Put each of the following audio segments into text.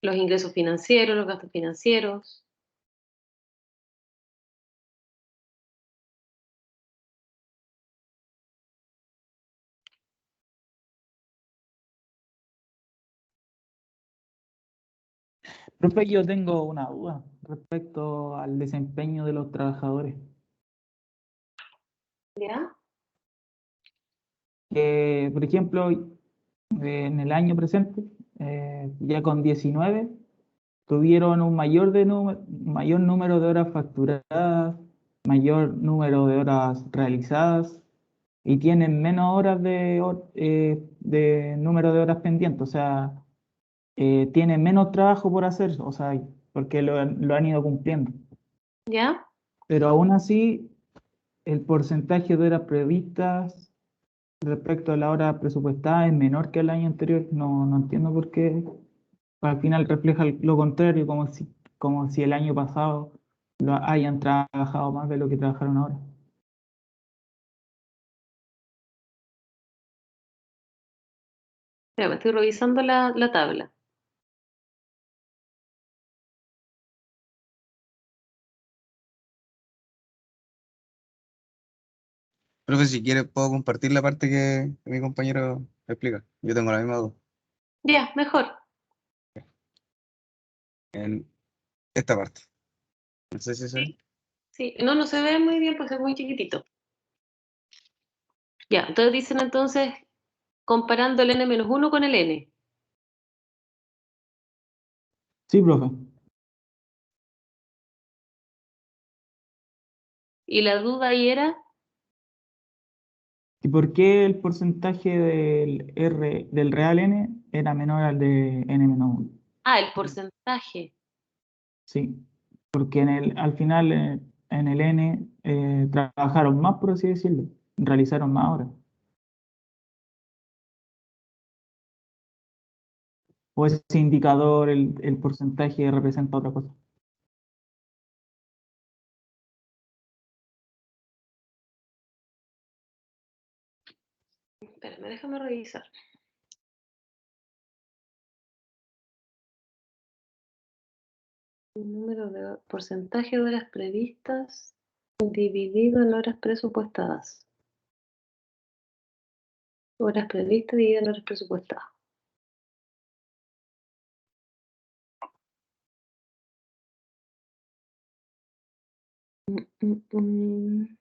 los ingresos financieros, los gastos financieros. Profe, yo tengo una duda respecto al desempeño de los trabajadores. ¿Ya? Por ejemplo, en el año presente, ya con 19, tuvieron un mayor número de horas facturadas, mayor número de horas realizadas y tienen menos horas de número de horas pendientes. O sea, tienen menos trabajo por hacer, o sea, porque lo han ido cumpliendo. ¿Ya? Pero aún así, el porcentaje de horas previstas respecto a la hora presupuestada es menor que el año anterior. No entiendo por qué. Al final refleja lo contrario, como si el año pasado hayan trabajado más de lo que trabajaron ahora. Espera, estoy revisando la tabla. Profe, si quiere puedo compartir la parte que mi compañero explica. Yo tengo la misma duda. Ya, mejor. En esta parte. No sé si se ve. Sí, no se ve muy bien porque es muy chiquitito. Ya, entonces dicen entonces, comparando el n-1 con el n. Sí, profe. Y la duda ahí era, ¿Y por qué el porcentaje del real n era menor al de n-1? el porcentaje. Sí, porque al final en el n trabajaron más, por así decirlo, realizaron más horas. O ese indicador, el porcentaje representa otra cosa. Espérame, déjame revisar. El número de porcentaje de horas previstas dividido en horas presupuestadas. Horas previstas dividido en horas presupuestadas. Mm, mm, mm.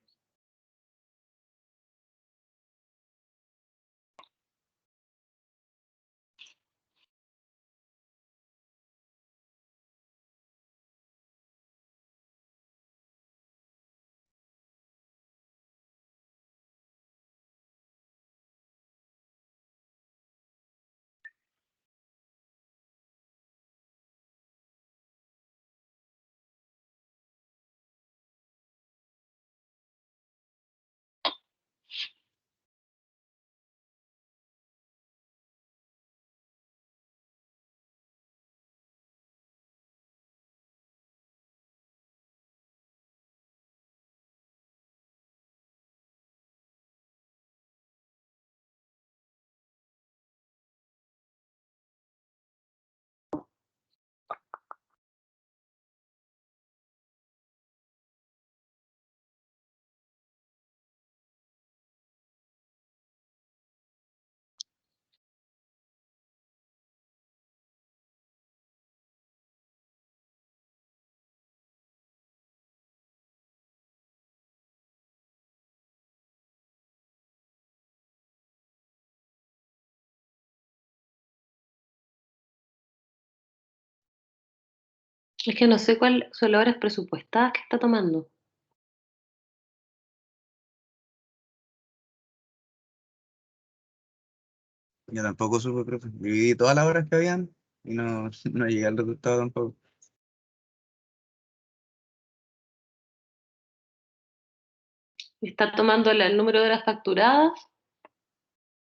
Es que no sé cuáles son las horas presupuestadas que está tomando. Yo tampoco supe, profe. Dividí todas las horas que habían y no, no llegué al resultado tampoco. Está tomando el número de horas facturadas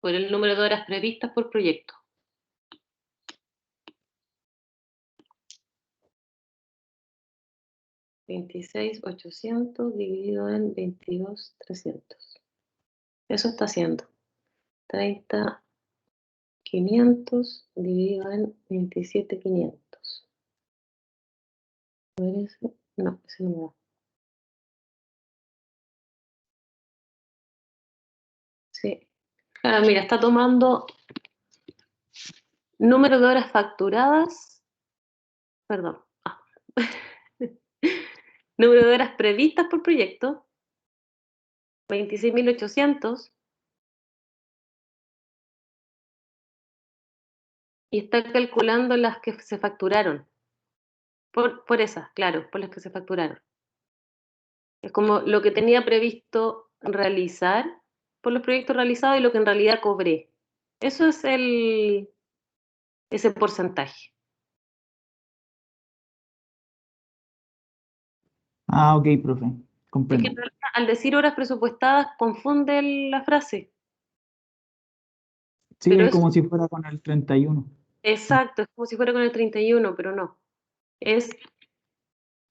por el número de horas previstas por proyecto. $26,800 dividido en 22,300. Eso está haciendo. 30,500 dividido en 27,500. A ver ese. No, ese no me da. Sí. Claro, mira, está tomando número de horas facturadas, perdón, número de horas previstas por proyecto, 26.800, y está calculando las que se facturaron. Por esas, claro, por las que se facturaron. Es como lo que tenía previsto realizar por los proyectos realizados y lo que en realidad cobré. Eso es ese porcentaje. Ah, ok, profe, Es que comprendo. en realidad, al decir horas presupuestadas confunde la frase, Sí, pero es es como si fuera con el 31. exacto, es como si fuera con el 31, pero no. Es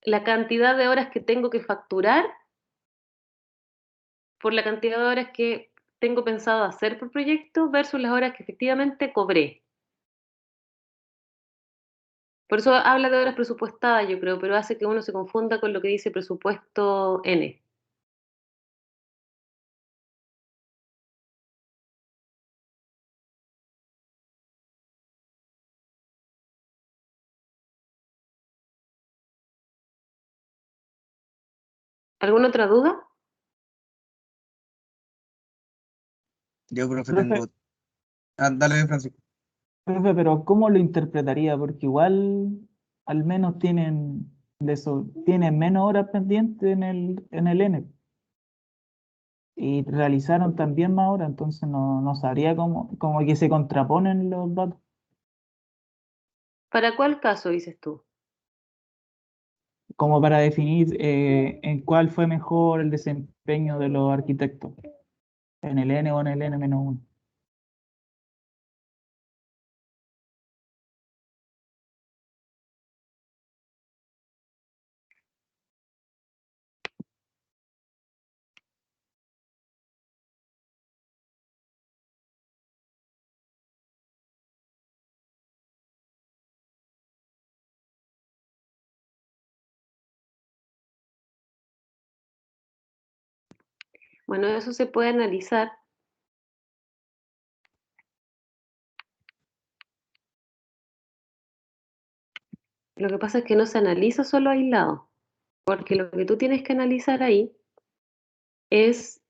la cantidad de horas que tengo que facturar por la cantidad de horas que tengo pensado hacer por proyecto versus las horas que efectivamente cobré. Por eso habla de horas presupuestadas, yo creo, pero hace que uno se confunda con lo que dice presupuesto N. ¿Alguna otra duda? Yo, profe, Profe, tengo... Ah, dale, Francisco. profe, pero ¿cómo lo interpretaría? Porque igual al menos tienen menos horas pendientes en el N. Y realizaron también más horas, entonces no sabría cómo que se contraponen los datos. ¿Para cuál caso dices tú? Como para definir en cuál fue mejor el desempeño de los arquitectos, en el N o en el N-1. Bueno, eso se puede analizar. Lo que pasa es que no se analiza solo aislado, porque lo que tú tienes que analizar ahí es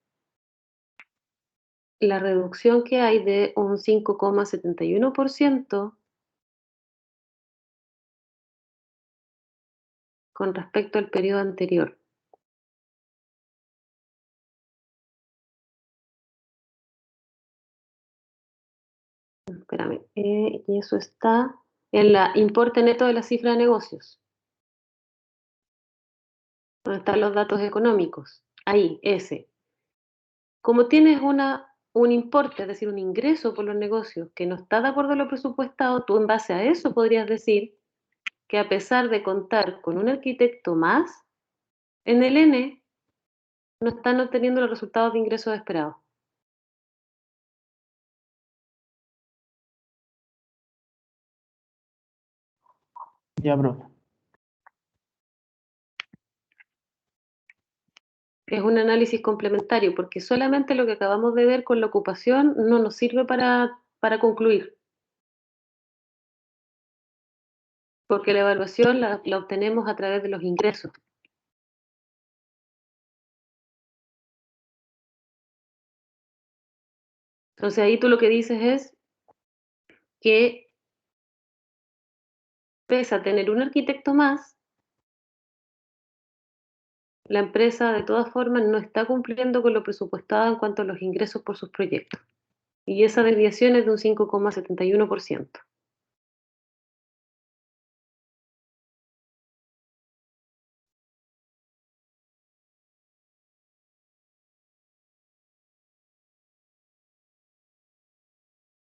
la reducción que hay de un 5,71% con respecto al periodo anterior. Espérame, y eso está en la importe neto de la cifra de negocios, donde están los datos económicos. Ahí, ese. Como tienes un importe, es decir, un ingreso por los negocios que no está de acuerdo a lo presupuestado, tú en base a eso podrías decir que a pesar de contar con un arquitecto más, en el N no están obteniendo los resultados de ingresos esperados. Ya, profe. Es un análisis complementario porque solamente lo que acabamos de ver con la ocupación no nos sirve para concluir, porque la evaluación la obtenemos a través de los ingresos. Entonces ahí tú lo que dices es que pese a tener un arquitecto más, la empresa de todas formas no está cumpliendo con lo presupuestado en cuanto a los ingresos por sus proyectos. Y esa desviación es de un 5,71%.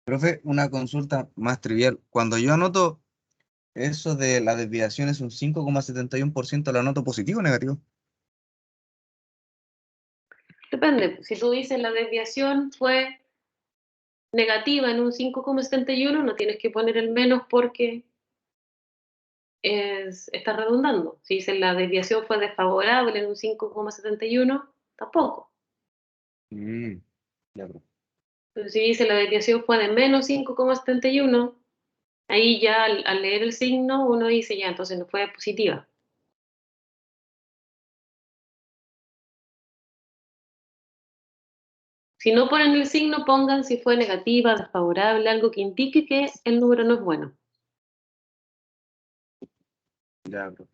Profe, una consulta más trivial. Cuando yo anoto eso de la desviación es un 5,71%, ¿lo anoto positivo o negativo? Depende, si tú dices la desviación fue negativa en un 5,71, no tienes que poner el menos porque está redundando. Si dice la desviación fue desfavorable en un 5,71, tampoco. Ya, profe. Pero si dice la desviación fue de menos 5,71, ahí ya al leer el signo uno dice ya, entonces no fue positiva. Si no ponen el signo, pongan si fue negativa, desfavorable, algo que indique que el número no es bueno. Ya, profe.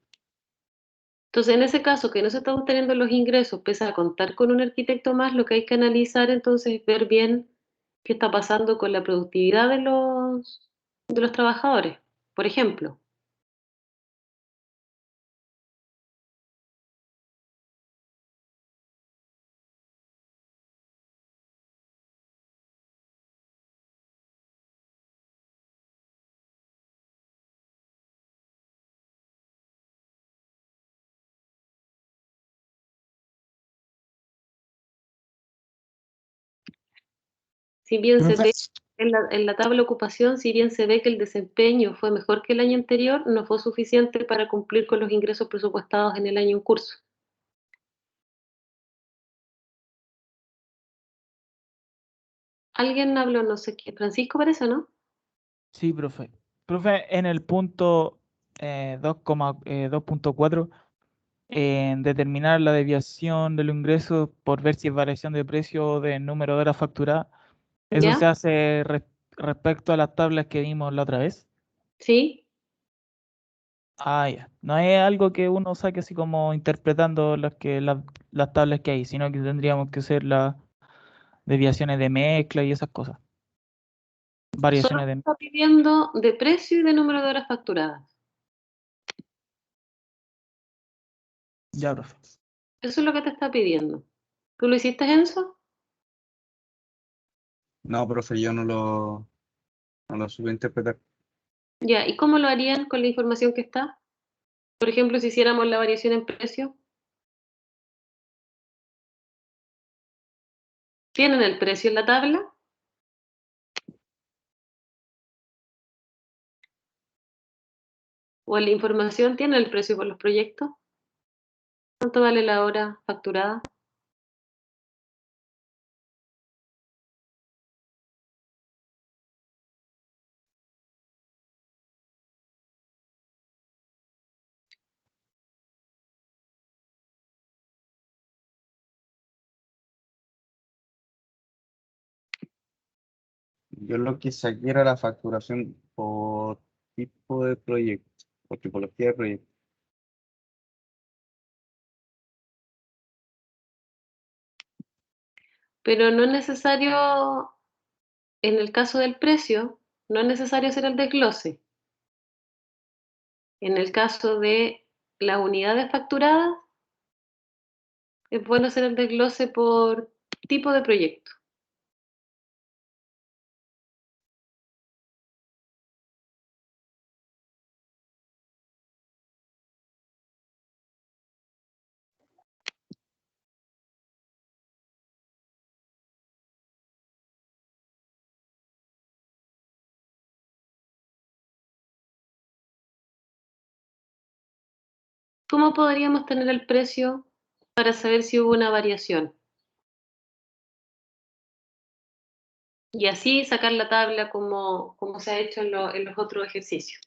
Entonces, en ese caso, que no se están obteniendo los ingresos, pese a contar con un arquitecto más, lo que hay que analizar entonces es ver bien qué está pasando con la productividad de los trabajadores. Por ejemplo, si bien se Profe, ve en la tabla de ocupación, si bien se ve que el desempeño fue mejor que el año anterior, no fue suficiente para cumplir con los ingresos presupuestados en el año en curso. ¿Alguien habló? No sé qué. Francisco parece, ¿no? sí, profe. Profe, en el punto 2.4, en determinar la desviación de los ingresos por ver si es variación de precio o de número de horas facturadas, ¿eso se ¿Ya? hace respecto a las tablas que vimos la otra vez? ¿Sí? Ah, ya. No es algo que uno saque así como interpretando las tablas que hay, sino que tendríamos que hacer las desviaciones de mezcla y esas cosas. Solo Variaciones te de... está pidiendo de precio y de número de horas facturadas. Ya, profe. Eso es lo que te está pidiendo. ¿Tú lo hiciste, Enzo? No, profe, yo no lo supe interpretar. Ya, ¿y cómo lo harían con la información que está? Por ejemplo, si hiciéramos la variación en precio, ¿tienen el precio en la tabla? ¿O en la información tienen el precio por los proyectos? ¿Cuánto vale la hora facturada? Yo lo que saqué era la facturación por tipo de proyecto, por tipología de proyecto. Pero no es necesario, en el caso del precio, no es necesario hacer el desglose. En el caso de las unidades facturadas, es bueno hacer el desglose por tipo de proyecto. ¿Cómo podríamos tener el precio para saber si hubo una variación? Y así sacar la tabla como se ha hecho en los otros ejercicios.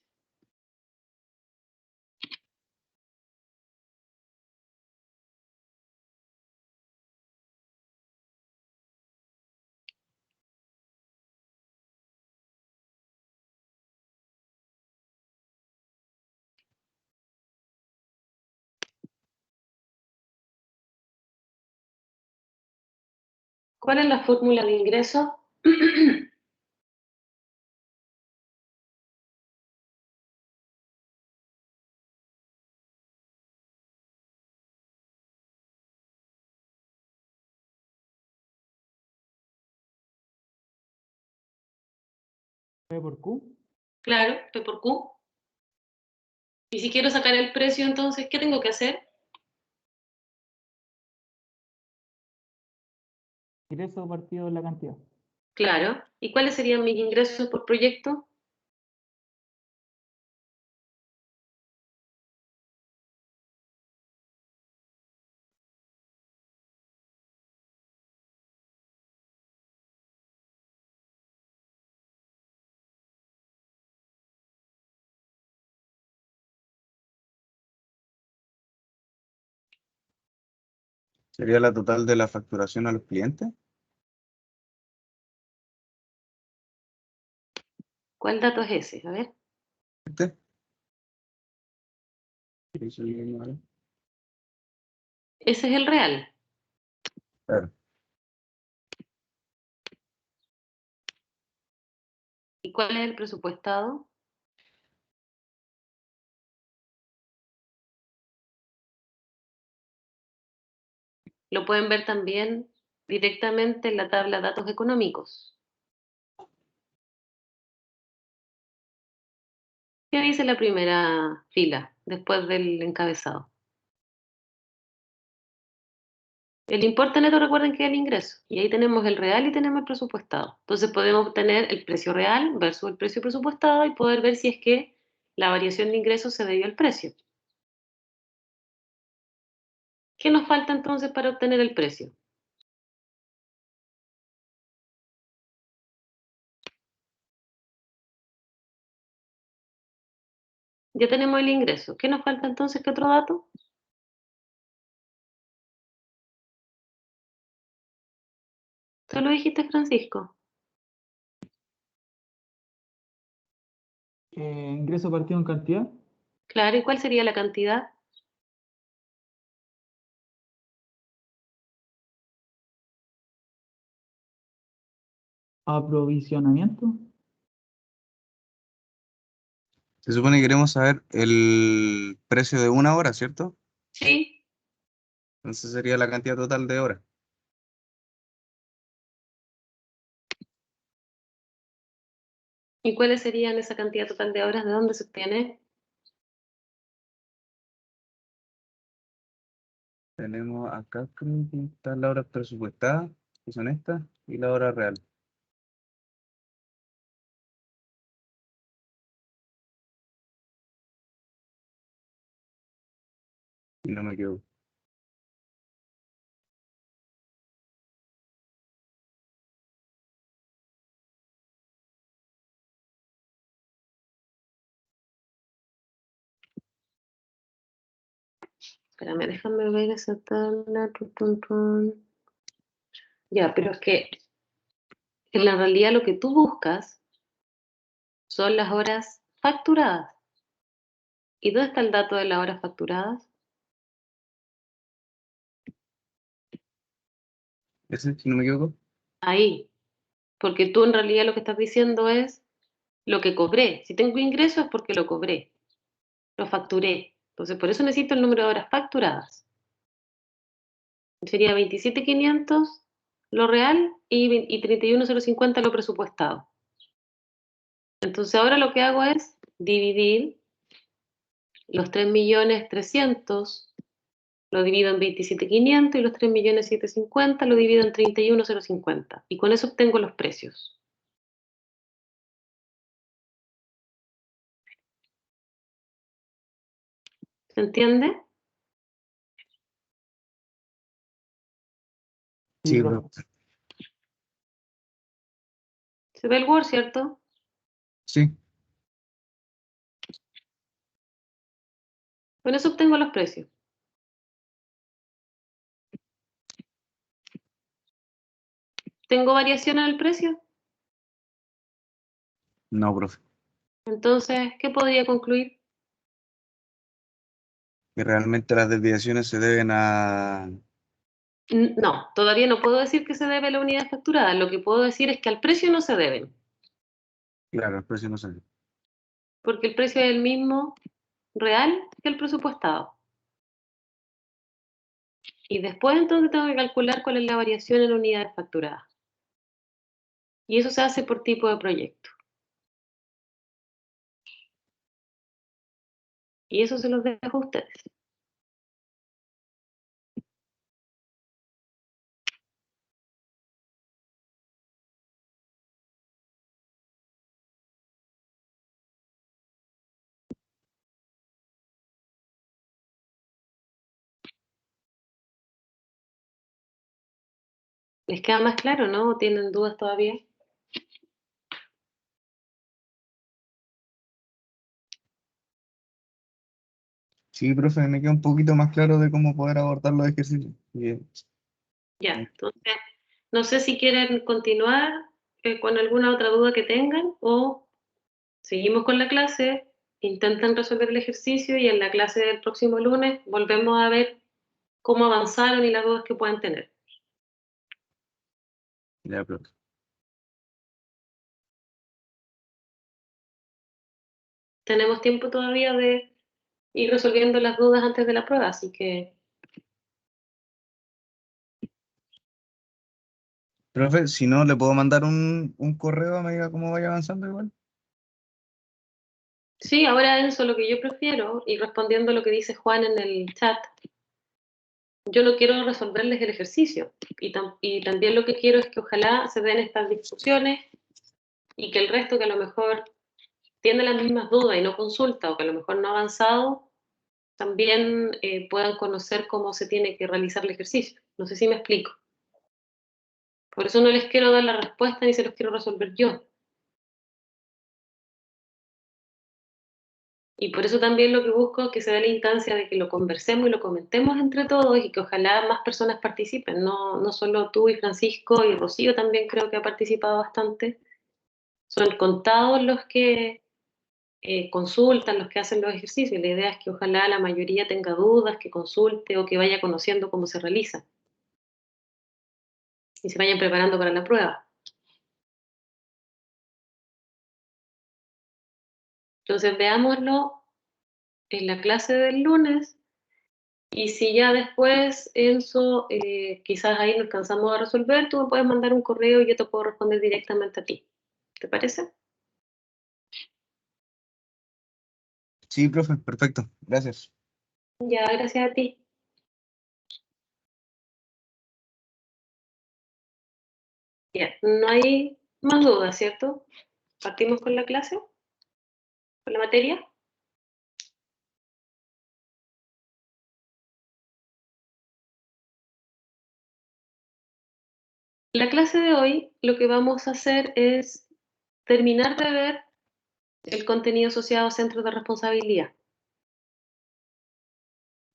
¿Cuál es la fórmula de ingreso? P por Q. Claro, P por Q. Y si quiero sacar el precio, entonces, ¿qué tengo que hacer? Ingreso partido de la cantidad. Claro. ¿Y cuáles serían mis ingresos por proyecto? Sería la total de la facturación a los clientes. ¿Cuál dato es ese? A ver. ¿Este? Eso es lo malo. Ese es el real. Claro. ¿Y cuál es el presupuestado? Lo pueden ver también directamente en la tabla de datos económicos. ¿Qué dice la primera fila después del encabezado? El importe neto, recuerden que es el ingreso, y ahí tenemos el real y tenemos el presupuestado. Entonces podemos obtener el precio real versus el precio presupuestado y poder ver si es que la variación de ingresos se debió al precio. ¿Qué nos falta entonces para obtener el precio? Ya tenemos el ingreso. ¿Qué nos falta entonces? ¿Qué otro dato? ¿Tú lo dijiste, Francisco? Ingreso partido en cantidad. Claro, ¿y cuál sería la cantidad? Aprovisionamiento. Se supone que queremos saber el precio de una hora, ¿cierto? Sí. Entonces sería la cantidad total de horas. ¿Y cuáles serían esa cantidad total de horas? ¿De dónde se obtiene? Tenemos acá, creo que están las horas presupuestadas, que son estas, y la hora real. Si no me equivoco. Espérame, déjame ver esa tabla. Ya, pero es que en la realidad lo que tú buscas son las horas facturadas. ¿Y dónde está el dato de las horas facturadas? ¿Ese, si no me equivoco? Ahí. Porque tú en realidad lo que estás diciendo es lo que cobré. Si tengo ingresos es porque lo cobré, lo facturé. Entonces, por eso necesito el número de horas facturadas. Sería 27.500 lo real y 31.050 lo presupuestado. Entonces, ahora lo que hago es dividir los 3.300.000, lo divido en 27.500 y los 3.750.000 lo divido en 31.050. Y con eso obtengo los precios. ¿Se entiende? Sí, Sí, profe. bro. ¿Se ve el Word, cierto? Sí, Con eso obtengo los precios. ¿Tengo variación en el precio? no, profe. Entonces, ¿qué podría concluir? Que realmente las desviaciones se deben a... No, todavía no puedo decir que se debe a la unidad facturada. Lo que puedo decir es que al precio no se deben, Claro, el precio no sale. porque el precio es el mismo real que el presupuestado. Y después entonces tengo que calcular cuál es la variación en unidades facturadas. Y eso se hace por tipo de proyecto. Y eso se los dejo a ustedes. ¿Les queda más claro, no? ¿O tienen dudas todavía? Sí, profe, me queda un poquito más claro de cómo poder abordar los ejercicios. Bien. Ya, entonces, no sé si quieren continuar con alguna otra duda que tengan o seguimos con la clase, intentan resolver el ejercicio y en la clase del próximo lunes volvemos a ver cómo avanzaron y las dudas que puedan tener. Ya, profe. Tenemos tiempo todavía de ir resolviendo las dudas antes de la prueba, así que Profe, si no, le puedo mandar un correo a medida cómo vaya avanzando igual. sí, ahora Enzo, lo que yo prefiero, y respondiendo a lo que dice Juan en el chat, yo no quiero resolverles el ejercicio y también lo que quiero es que ojalá se den estas discusiones y que el resto que a lo mejor tiene las mismas dudas y no consulta o que a lo mejor no ha avanzado, también puedan conocer cómo se tiene que realizar el ejercicio. No sé si me explico. Por eso no les quiero dar la respuesta ni se los quiero resolver yo. Y por eso también lo que busco es que se dé la instancia de que lo conversemos y lo comentemos entre todos y que ojalá más personas participen, no solo tú y Francisco y Rocío también creo que ha participado bastante. Son contados los que consultan, los que hacen los ejercicios. La idea es que ojalá la mayoría tenga dudas, que consulte o que vaya conociendo cómo se realiza y se vayan preparando para la prueba. Entonces veámoslo en la clase del lunes y si ya después, Enzo, quizás ahí no alcanzamos a resolver, tú me puedes mandar un correo y yo te puedo responder directamente a ti. ¿Te parece? Sí, profe, perfecto. Gracias. Ya, gracias a ti. Ya, no hay más dudas, ¿cierto? ¿Partimos con la clase? ¿Con la materia? La clase de hoy lo que vamos a hacer es terminar de ver el contenido asociado a centros de responsabilidad.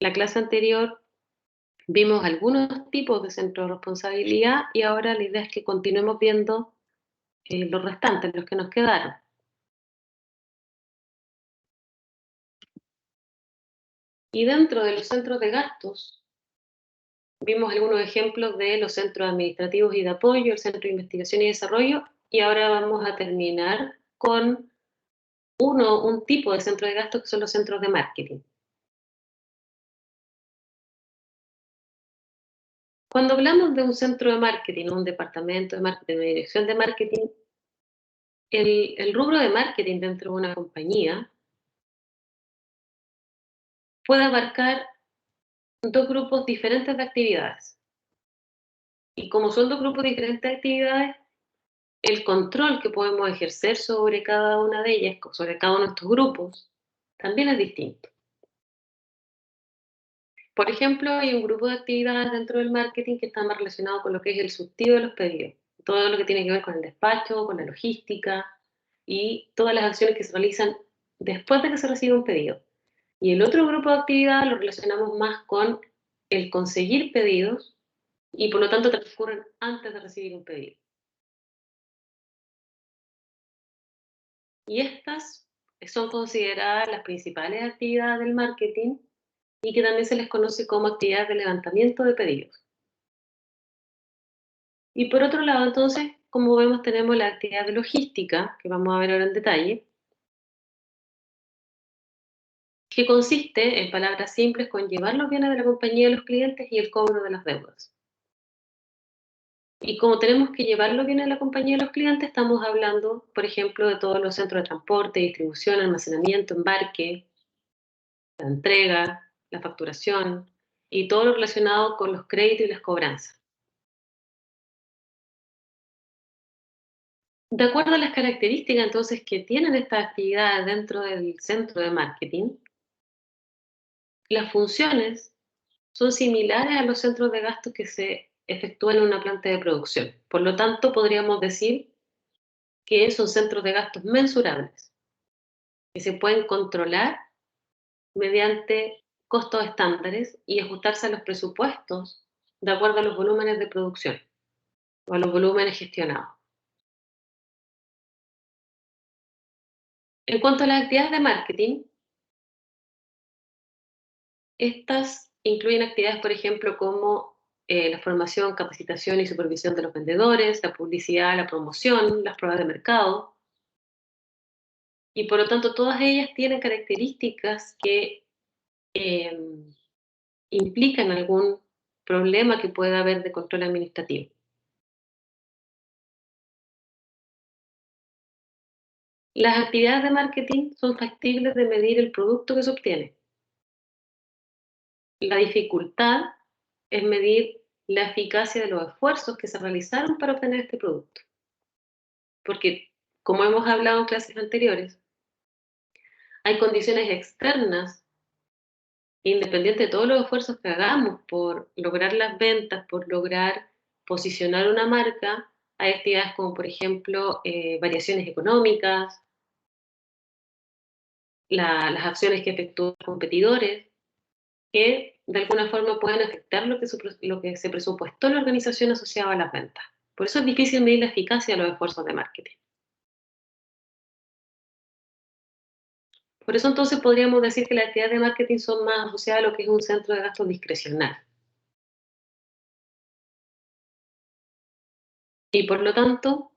La clase anterior vimos algunos tipos de centros de responsabilidad y ahora la idea es que continuemos viendo los restantes, los que nos quedaron. Y dentro de los centros de gastos, vimos algunos ejemplos de los centros administrativos y de apoyo, el Centro de Investigación y Desarrollo, y ahora vamos a terminar con un tipo de centro de gastos que son los centros de marketing. Cuando hablamos de un centro de marketing, un departamento de marketing, una dirección de marketing, el rubro de marketing dentro de una compañía puede abarcar dos grupos diferentes de actividades. Y como son dos grupos diferentes de actividades, el control que podemos ejercer sobre cada una de ellas, sobre cada uno de estos grupos, también es distinto. Por ejemplo, hay un grupo de actividades dentro del marketing que está más relacionado con lo que es el surtido de los pedidos, todo lo que tiene que ver con el despacho, con la logística y todas las acciones que se realizan después de que se recibe un pedido. Y el otro grupo de actividades lo relacionamos más con el conseguir pedidos y por lo tanto transcurren antes de recibir un pedido. Y estas son consideradas las principales actividades del marketing y que también se les conoce como actividades de levantamiento de pedidos. Y por otro lado, entonces, como vemos, tenemos la actividad de logística, que vamos a ver ahora en detalle, que consiste, en palabras simples, con llevar los bienes de la compañía a los clientes y el cobro de las deudas. Y como tenemos que llevar los bienes de la compañía a los clientes, estamos hablando, por ejemplo, de todos los centros de transporte, distribución, almacenamiento, embarque, la entrega, la facturación y todo lo relacionado con los créditos y las cobranzas. De acuerdo a las características entonces que tienen estas actividades dentro del centro de marketing, las funciones son similares a los centros de gasto que se efectúan en una planta de producción. Por lo tanto, podríamos decir que son centros de gastos mensurables, que se pueden controlar mediante costos estándares y ajustarse a los presupuestos de acuerdo a los volúmenes de producción o a los volúmenes gestionados. En cuanto a las actividades de marketing, estas incluyen actividades, por ejemplo, como la formación, capacitación y supervisión de los vendedores, la publicidad, la promoción, las pruebas de mercado, y por lo tanto todas ellas tienen características que eh, implican algún problema que pueda haber de control administrativo. Las actividades de marketing son factibles de medir el producto que se obtiene. La dificultad es medir la eficacia de los esfuerzos que se realizaron para obtener este producto. Porque, como hemos hablado en clases anteriores, hay condiciones externas, independiente de todos los esfuerzos que hagamos por lograr las ventas, por lograr posicionar una marca. Hay actividades como, por ejemplo, variaciones económicas, las acciones que efectúan los competidores, que de alguna forma pueden afectar lo que se presupuestó en la organización asociada a las ventas. Por eso es difícil medir la eficacia de los esfuerzos de marketing. Por eso entonces podríamos decir que las actividades de marketing son más asociadas a lo que es un centro de gasto discrecional. Y por lo tanto,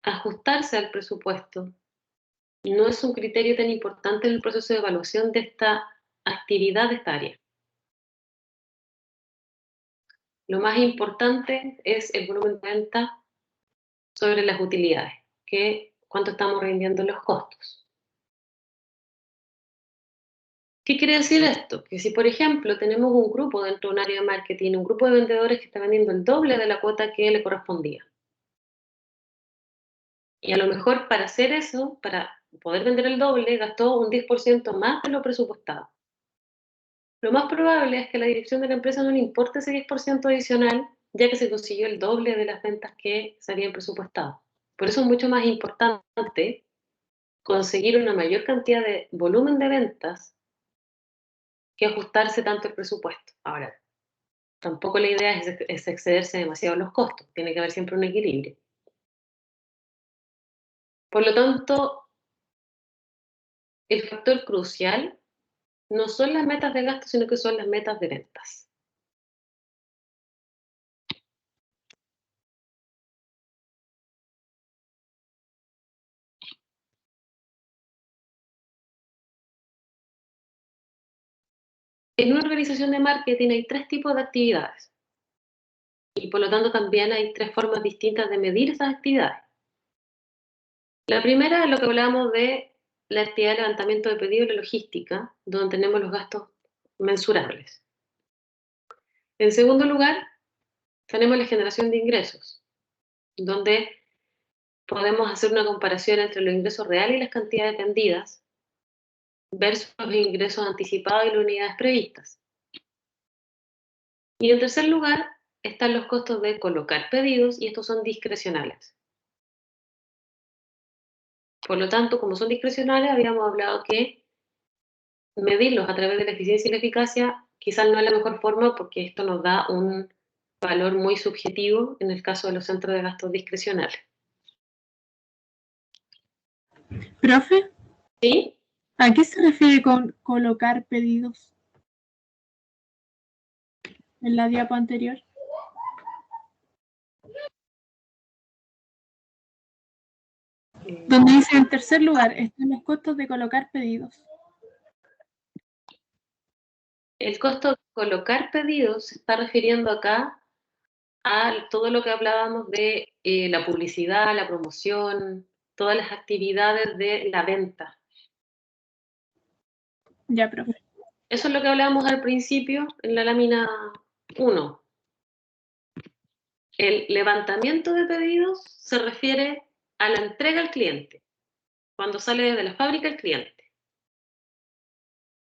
ajustarse al presupuesto no es un criterio tan importante en el proceso de evaluación de esta actividad de esta área. Lo más importante es el volumen de venta sobre las utilidades, que cuánto estamos rindiendo en los costos. ¿Qué quiere decir esto? Que si, por ejemplo, tenemos un grupo dentro de un área de marketing, un grupo de vendedores que está vendiendo el doble de la cuota que le correspondía, y a lo mejor para hacer eso, para poder vender el doble, gastó un 10% más de lo presupuestado. Lo más probable es que a la dirección de la empresa no le importe ese 10% adicional, ya que se consiguió el doble de las ventas que se habían presupuestado. Por eso es mucho más importante conseguir una mayor cantidad de volumen de ventas que ajustarse tanto el presupuesto. Ahora, tampoco la idea es excederse demasiado en los costos, tiene que haber siempre un equilibrio. Por lo tanto, el factor crucial no son las metas de gasto, sino que son las metas de ventas. En una organización de marketing hay 3 tipos de actividades y por lo tanto también hay 3 formas distintas de medir esas actividades. La primera es lo que hablábamos de la actividad de levantamiento de pedidos y la logística, donde tenemos los gastos mensurables. En segundo lugar, tenemos la generación de ingresos, donde podemos hacer una comparación entre los ingresos reales y las cantidades vendidas versus los ingresos anticipados y las unidades previstas. Y en tercer lugar, están los costos de colocar pedidos y estos son discrecionales. Por lo tanto, como son discrecionales, habíamos hablado que medirlos a través de la eficiencia y la eficacia quizás no es la mejor forma porque esto nos da un valor muy subjetivo en el caso de los centros de gastos discrecionales. Profe, ¿Sí? ¿a qué se refiere con colocar pedidos? En la diapo anterior. Donde dice en tercer lugar están los costos de colocar pedidos. El costo de colocar pedidos se está refiriendo acá a todo lo que hablábamos de la publicidad, la promoción, todas las actividades de la venta. Ya, profe. Eso es lo que hablábamos al principio en la lámina 1. El levantamiento de pedidos se refiere a la entrega al cliente, cuando sale desde la fábrica el cliente.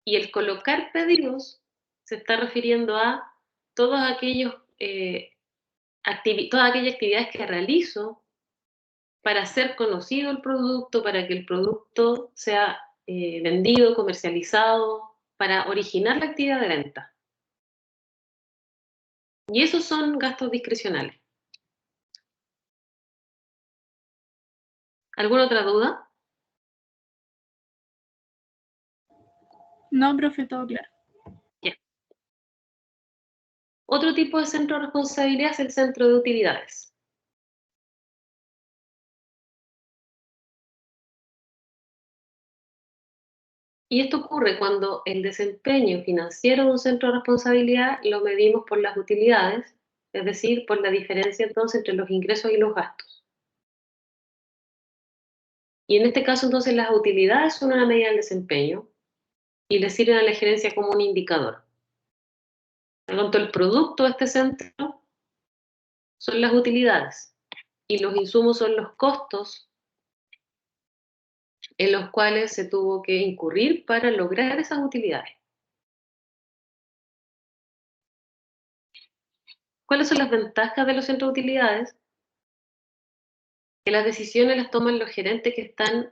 Y el colocar pedidos se está refiriendo a todos aquellos, todas aquellas actividades que realizo para hacer conocido el producto, para que el producto sea vendido, comercializado, para originar la actividad de venta. Y esos son gastos discrecionales. ¿Alguna otra duda? No, profe, todo claro. Otro tipo de centro de responsabilidad es el centro de utilidades. Y esto ocurre cuando el desempeño financiero de un centro de responsabilidad lo medimos por las utilidades, es decir, por la diferencia entonces entre los ingresos y los gastos. Y en este caso entonces las utilidades son una medida del desempeño y le sirven a la gerencia como un indicador. Por lo tanto, el producto de este centro son las utilidades y los insumos son los costos en los cuales se tuvo que incurrir para lograr esas utilidades. ¿Cuáles son las ventajas de los centros de utilidades? Que las decisiones las toman los gerentes que están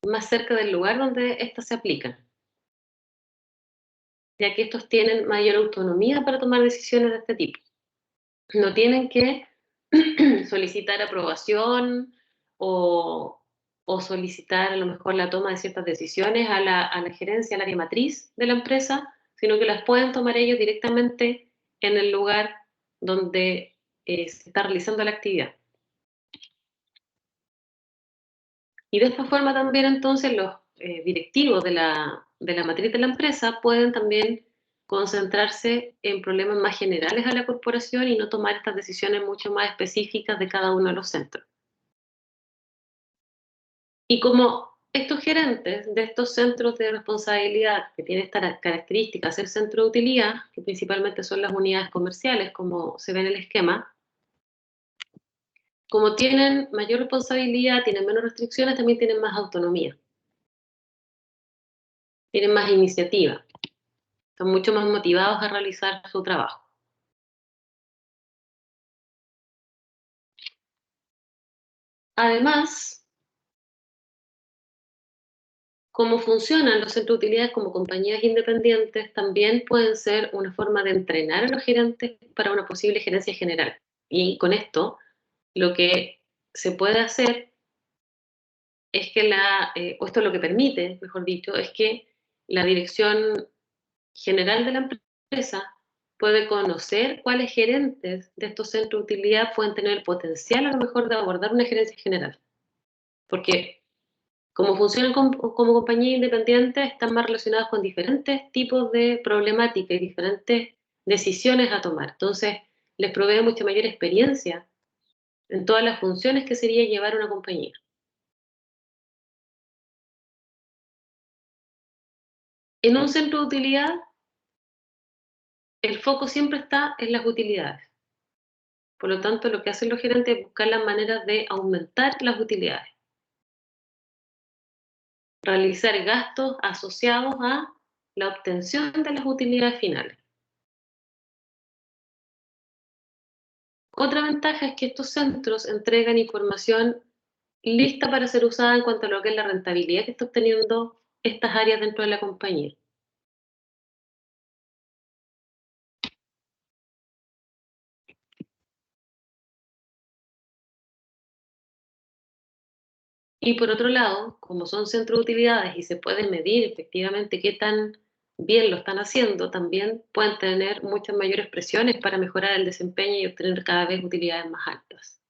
más cerca del lugar donde éstas se aplican, ya que estos tienen mayor autonomía para tomar decisiones de este tipo. No tienen que solicitar aprobación o solicitar a lo mejor la toma de ciertas decisiones a la gerencia, al área matriz de la empresa, sino que las pueden tomar ellos directamente en el lugar donde se está realizando la actividad. Y de esta forma también entonces los directivos de la matriz de la empresa pueden también concentrarse en problemas más generales a la corporación y no tomar estas decisiones mucho más específicas de cada uno de los centros. Y como estos gerentes de estos centros de responsabilidad que tienen esta característica, ser centro de utilidad, que principalmente son las unidades comerciales, como se ve en el esquema, como tienen mayor responsabilidad, tienen menos restricciones, también tienen más autonomía, tienen más iniciativa, están mucho más motivados a realizar su trabajo. Además, cómo funcionan los centros de utilidades como compañías independientes también pueden ser una forma de entrenar a los gerentes para una posible gerencia general. Y con esto, lo que se puede hacer es que o esto lo que permite, mejor dicho, es que la dirección general de la empresa puede conocer cuáles gerentes de estos centros de utilidad pueden tener el potencial a lo mejor de abordar una gerencia general. Porque como funcionan como compañía independiente, están más relacionadas con diferentes tipos de problemática y diferentes decisiones a tomar. Entonces, les provee mucha mayor experiencia en todas las funciones que sería llevar una compañía. En un centro de utilidad, el foco siempre está en las utilidades. Por lo tanto, lo que hacen los gerentes es buscar las maneras de aumentar las utilidades. Realizar gastos asociados a la obtención de las utilidades finales. Otra ventaja es que estos centros entregan información lista para ser usada en cuanto a lo que es la rentabilidad que está obteniendo estas áreas dentro de la compañía. Y por otro lado, como son centros de utilidades y se puede medir efectivamente qué tan bien lo están haciendo, también pueden tener muchas mayores presiones para mejorar el desempeño y obtener cada vez utilidades más altas.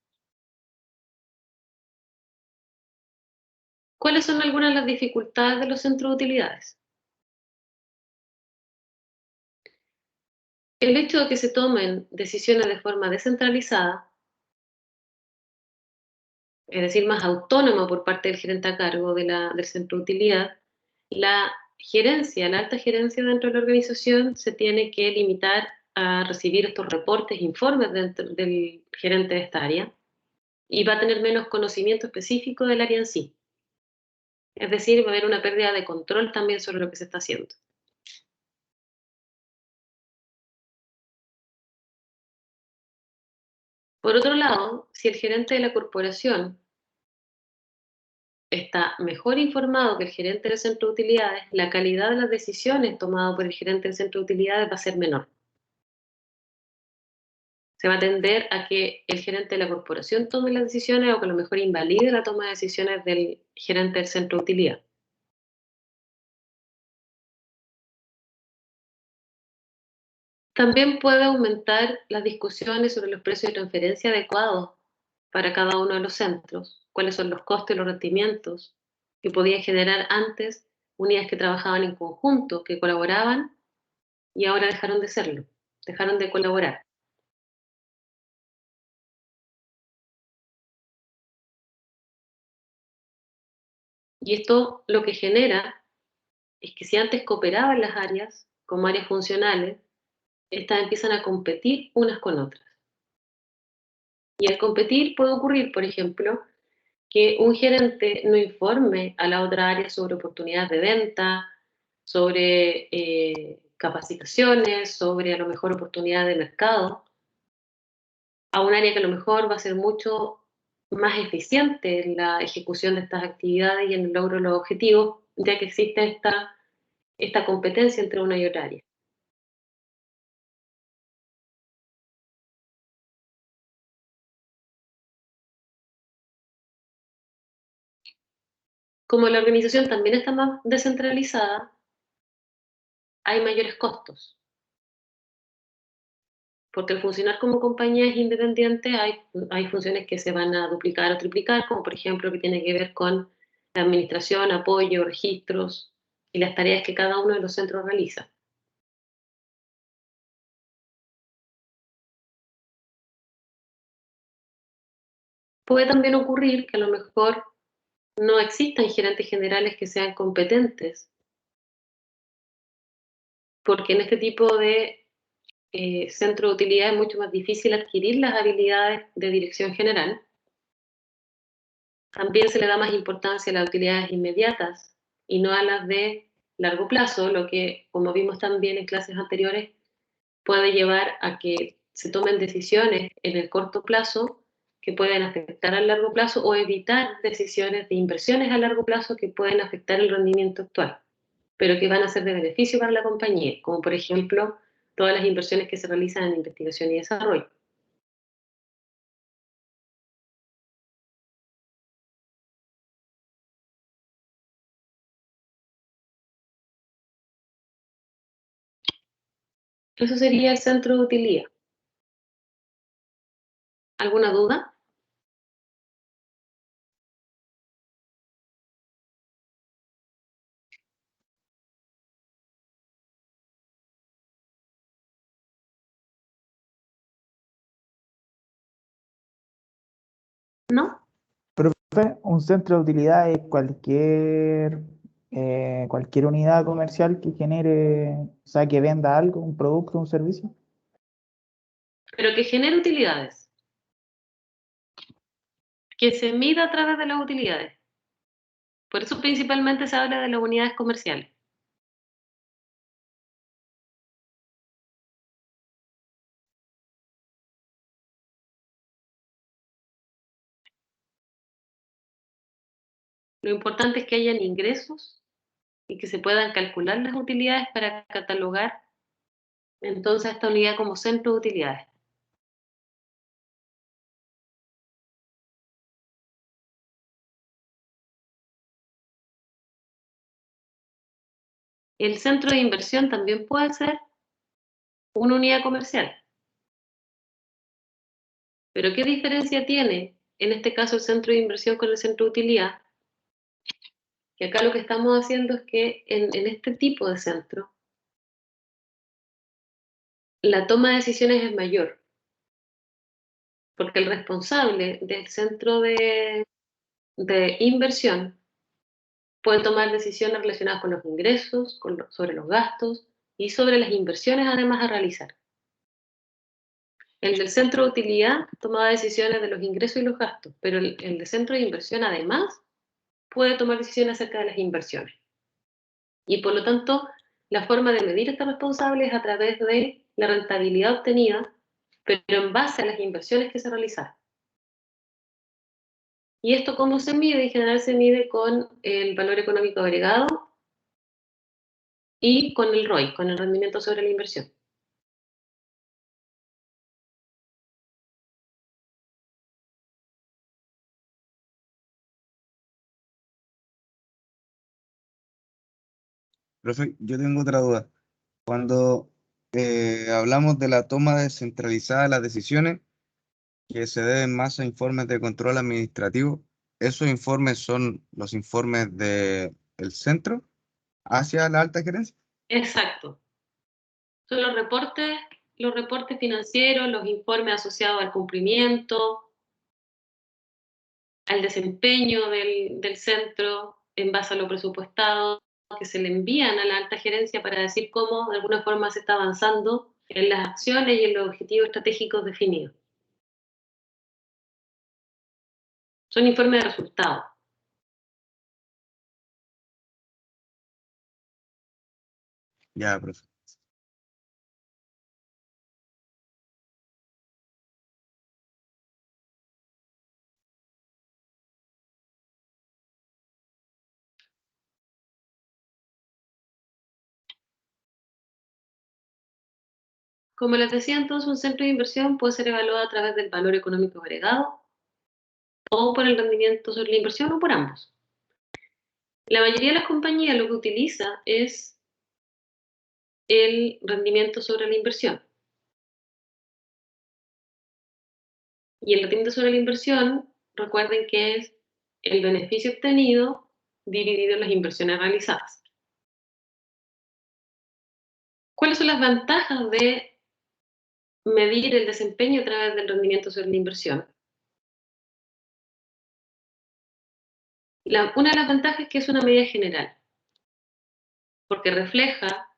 ¿Cuáles son algunas de las dificultades de los centros de utilidades? El hecho de que se tomen decisiones de forma descentralizada, es decir, más autónoma por parte del gerente a cargo del centro de utilidad, la gerencia, la alta gerencia dentro de la organización se tiene que limitar a recibir estos reportes, informes del gerente de esta área y va a tener menos conocimiento específico del área en sí. Es decir, va a haber una pérdida de control también sobre lo que se está haciendo. Por otro lado, si el gerente de la corporación está mejor informado que el gerente del centro de utilidades, la calidad de las decisiones tomadas por el gerente del centro de utilidades va a ser menor. se va a tender a que el gerente de la corporación tome las decisiones o que a lo mejor invalide la toma de decisiones del gerente del centro de utilidad. También puede aumentar las discusiones sobre los precios de transferencia adecuados para cada uno de los centros, cuáles son los costos y los rendimientos que podían generar antes unidades que trabajaban en conjunto, que colaboraban y ahora dejaron de serlo, dejaron de colaborar. Y esto lo que genera es que si antes cooperaban las áreas como áreas funcionales, estas empiezan a competir unas con otras. Y al competir puede ocurrir, por ejemplo, que un gerente no informe a la otra área sobre oportunidades de venta, sobre capacitaciones, sobre a lo mejor oportunidades de mercado, a un área que a lo mejor va a ser mucho más eficiente en la ejecución de estas actividades y en el logro de los objetivos, ya que existe esta competencia entre una y otra área. Como la organización también está más descentralizada, hay mayores costos. Porque al funcionar como compañías independientes hay funciones que se van a duplicar o triplicar, como por ejemplo que tiene que ver con la administración, apoyo, registros y las tareas que cada uno de los centros realiza. Puede también ocurrir que a lo mejor no existan gerentes generales que sean competentes, porque en este tipo de centro de utilidad es mucho más difícil adquirir las habilidades de dirección general. También se le da más importancia a las utilidades inmediatas y no a las de largo plazo, lo que, como vimos también en clases anteriores, puede llevar a que se tomen decisiones en el corto plazo que pueden afectar al largo plazo o evitar decisiones de inversiones a largo plazo que pueden afectar el rendimiento actual, pero que van a ser de beneficio para la compañía, como por ejemplo todas las inversiones que se realizan en investigación y desarrollo. Eso sería el centro de utilidad. ¿Alguna duda? ¿No? Profe, un centro de utilidad es cualquier unidad comercial que genere, o sea, que venda algo, un producto, un servicio. Pero que genere utilidades, que se mida a través de las utilidades. Por eso principalmente se habla de las unidades comerciales. Lo importante es que hayan ingresos y que se puedan calcular las utilidades para catalogar entonces esta unidad como centro de utilidades. El centro de inversión también puede ser una unidad comercial. Pero ¿qué diferencia tiene en este caso el centro de inversión con el centro de utilidad? Que acá lo que estamos haciendo es que en este tipo de centro la toma de decisiones es mayor, porque el responsable del centro de inversión puede tomar decisiones relacionadas con los ingresos, sobre los gastos y sobre las inversiones además a realizar. El del centro de utilidad tomaba decisiones de los ingresos y los gastos, pero el del centro de inversión además puede tomar decisiones acerca de las inversiones. Y por lo tanto, la forma de medir este responsable es a través de la rentabilidad obtenida, pero en base a las inversiones que se realizaron. ¿Y esto cómo se mide? En general se mide con el valor económico agregado y con el ROI, con el rendimiento sobre la inversión. Profe, yo tengo otra duda. Cuando hablamos de la toma descentralizada de las decisiones, que se deben más a informes de control administrativo, ¿esos informes son los informes del centro hacia la alta gerencia? Exacto. Son los reportes financieros, los informes asociados al cumplimiento, al desempeño del centro en base a lo presupuestado, que se le envían a la alta gerencia para decir cómo de alguna forma se está avanzando en las acciones y en los objetivos estratégicos definidos. Son informes de resultados. Ya, profe. Como les decía, entonces, un centro de inversión puede ser evaluado a través del valor económico agregado o por el rendimiento sobre la inversión o por ambos. La mayoría de las compañías lo que utiliza es el rendimiento sobre la inversión. Y el rendimiento sobre la inversión, recuerden que es el beneficio obtenido dividido en las inversiones realizadas. ¿Cuáles son las ventajas de medir el desempeño a través del rendimiento sobre la inversión? Una de las ventajas es que es una medida general, porque refleja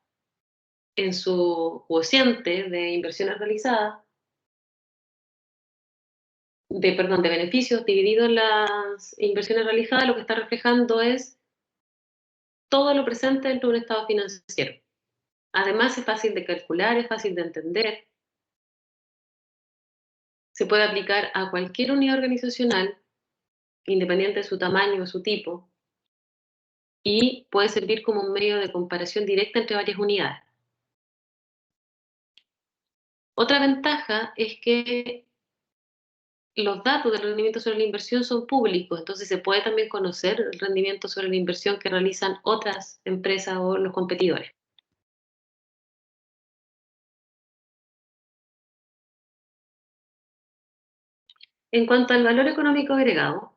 en su cociente de inversiones realizadas, de beneficios dividido en las inversiones realizadas, lo que está reflejando es todo lo presente dentro de un estado financiero. Además, es fácil de calcular, es fácil de entender, se puede aplicar a cualquier unidad organizacional, independiente de su tamaño o su tipo, y puede servir como un medio de comparación directa entre varias unidades. Otra ventaja es que los datos del rendimiento sobre la inversión son públicos, entonces se puede también conocer el rendimiento sobre la inversión que realizan otras empresas o los competidores. En cuanto al valor económico agregado,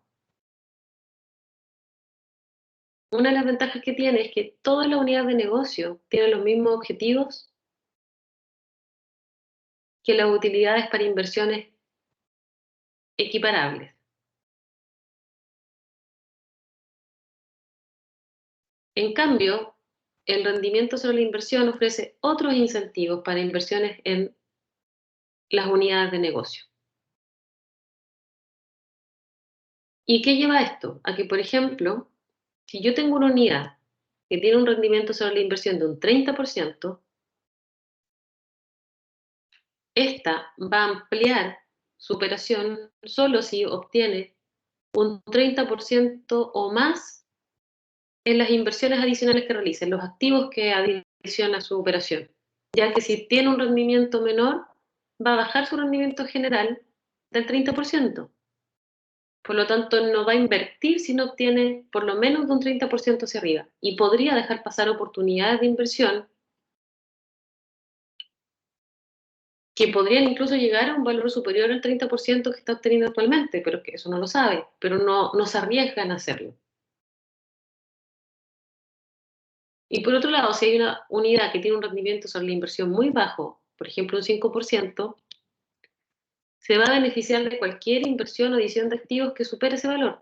una de las ventajas que tiene es que todas las unidades de negocio tienen los mismos objetivos que las utilidades para inversiones equiparables. En cambio, el rendimiento sobre la inversión ofrece otros incentivos para inversiones en las unidades de negocio. ¿Y qué lleva esto? A que, por ejemplo, si yo tengo una unidad que tiene un rendimiento sobre la inversión de un 30%, esta va a ampliar su operación solo si obtiene un 30% o más en las inversiones adicionales que realice, en los activos que adiciona a su operación. Ya que si tiene un rendimiento menor, va a bajar su rendimiento general del 30%. Por lo tanto, no va a invertir si no obtiene por lo menos de un 30% hacia arriba. Y podría dejar pasar oportunidades de inversión que podrían incluso llegar a un valor superior al 30% que está obteniendo actualmente, pero que eso no lo sabe, pero no se arriesgan a hacerlo. Y por otro lado, si hay una unidad que tiene un rendimiento sobre la inversión muy bajo, por ejemplo un 5%, se va a beneficiar de cualquier inversión o adición de activos que supere ese valor.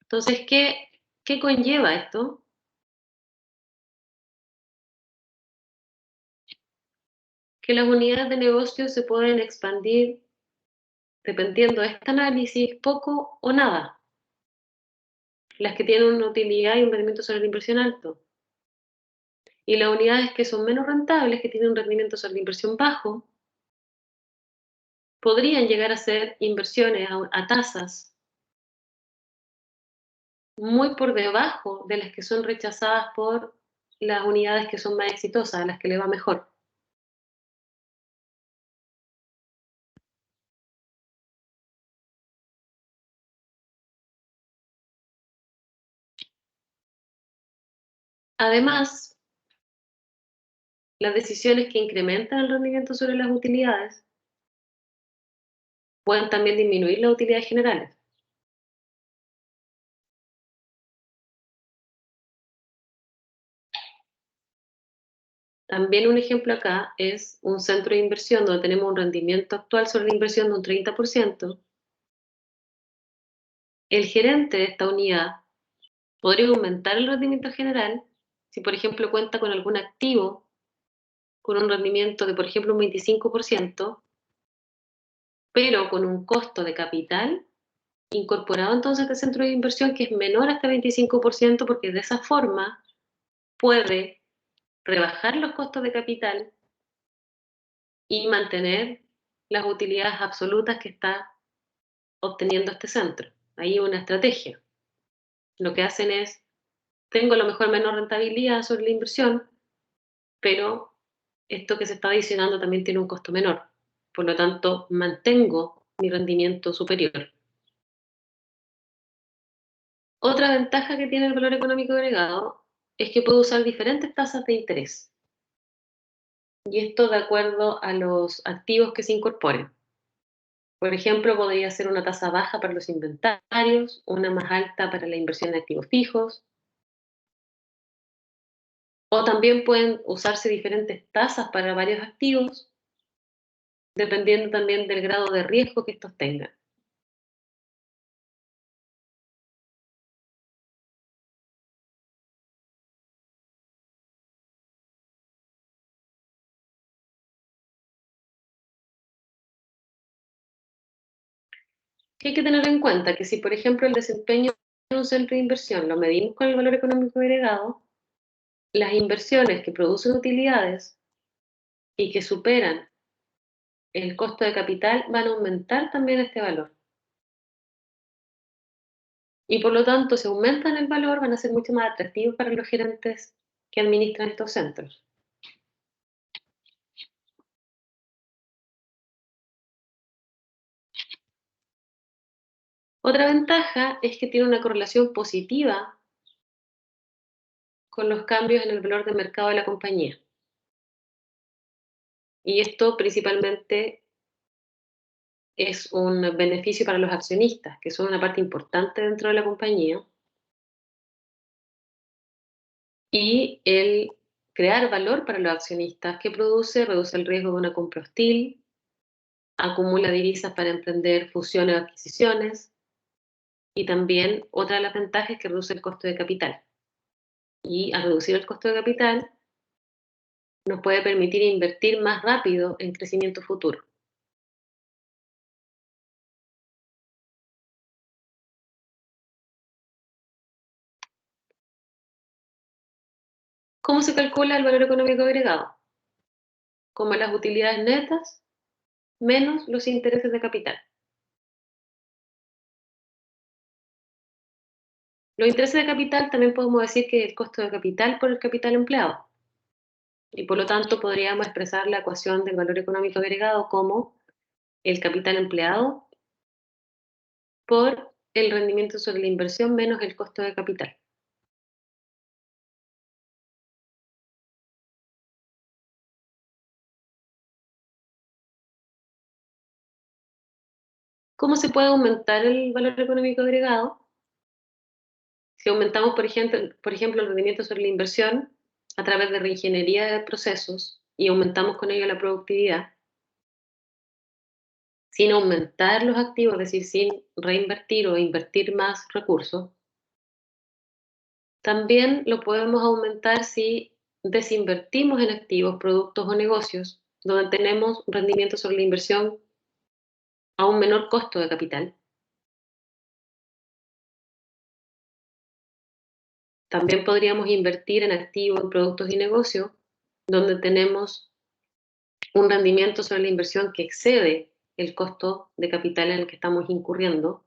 Entonces, ¿qué conlleva esto? Que las unidades de negocio se pueden expandir, dependiendo de este análisis, poco o nada. Las que tienen una utilidad y un rendimiento sobre la inversión alto. Y las unidades que son menos rentables, que tienen un rendimiento sobre la inversión bajo, podrían llegar a ser inversiones a tasas muy por debajo de las que son rechazadas por las unidades que son más exitosas, a las que le va mejor. Además, las decisiones que incrementan el rendimiento sobre las utilidades pueden también disminuir las utilidades generales. También un ejemplo acá es un centro de inversión donde tenemos un rendimiento actual sobre la inversión de un 30%. El gerente de esta unidad podría aumentar el rendimiento general si, por ejemplo, cuenta con algún activo con un rendimiento de, por ejemplo, un 25%, pero con un costo de capital incorporado entonces a este centro de inversión que es menor a este 25%, porque de esa forma puede rebajar los costos de capital y mantener las utilidades absolutas que está obteniendo este centro. Ahí hay una estrategia. Lo que hacen es, tengo a lo mejor menor rentabilidad sobre la inversión, pero esto que se está adicionando también tiene un costo menor. Por lo tanto, mantengo mi rendimiento superior. Otra ventaja que tiene el valor económico agregado es que puedo usar diferentes tasas de interés. Y esto de acuerdo a los activos que se incorporen. Por ejemplo, podría ser una tasa baja para los inventarios, una más alta para la inversión en activos fijos, o también pueden usarse diferentes tasas para varios activos, dependiendo también del grado de riesgo que estos tengan. ¿Qué hay que tener en cuenta? Que si, por ejemplo, el desempeño de un centro de inversión lo medimos con el valor económico agregado, las inversiones que producen utilidades y que superan el costo de capital van a aumentar también este valor. Y por lo tanto, si aumentan el valor, van a ser mucho más atractivos para los gerentes que administran estos centros. Otra ventaja es que tiene una correlación positiva con los cambios en el valor de mercado de la compañía. Y esto principalmente es un beneficio para los accionistas, que son una parte importante dentro de la compañía. Y el crear valor para los accionistas, que reduce el riesgo de una compra hostil, acumula divisas para emprender fusiones o adquisiciones, y también otra de las ventajas es que reduce el costo de capital. Y al reducir el costo de capital, nos puede permitir invertir más rápido en crecimiento futuro. ¿Cómo se calcula el valor económico agregado? Como las utilidades netas menos los intereses de capital. Los intereses de capital también podemos decir que es el costo de capital por el capital empleado. Y por lo tanto podríamos expresar la ecuación del valor económico agregado como el capital empleado por el rendimiento sobre la inversión menos el costo de capital. ¿Cómo se puede aumentar el valor económico agregado? Si aumentamos, por ejemplo, el rendimiento sobre la inversión a través de reingeniería de procesos y aumentamos con ello la productividad, sin aumentar los activos, es decir, sin reinvertir o invertir más recursos, también lo podemos aumentar si desinvertimos en activos, productos o negocios donde tenemos un rendimiento sobre la inversión a un menor costo de capital. También podríamos invertir en activos, en productos y negocios donde tenemos un rendimiento sobre la inversión que excede el costo de capital en el que estamos incurriendo.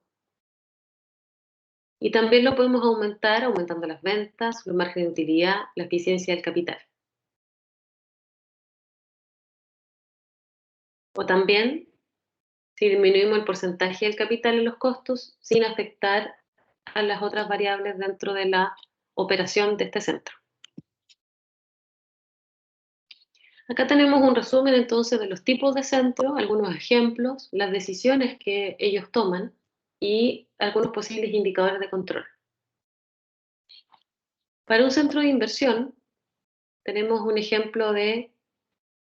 Y también lo podemos aumentar aumentando las ventas, los márgenes de utilidad, la eficiencia del capital. O también si disminuimos el porcentaje del capital en los costos sin afectar a las otras variables dentro de la operación de este centro. Acá tenemos un resumen entonces de los tipos de centro, algunos ejemplos, las decisiones que ellos toman y algunos posibles indicadores de control. Para un centro de inversión, tenemos un ejemplo de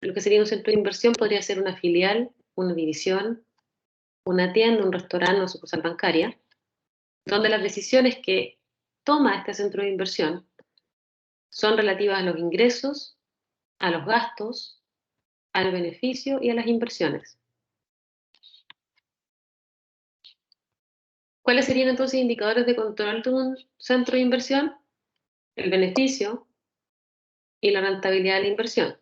lo que sería un centro de inversión, podría ser una filial, una división, una tienda, un restaurante, una sucursal bancaria, donde las decisiones que toma este centro de inversión son relativas a los ingresos, a los gastos, al beneficio y a las inversiones. ¿Cuáles serían entonces indicadores de control de un centro de inversión? El beneficio y la rentabilidad de la inversión.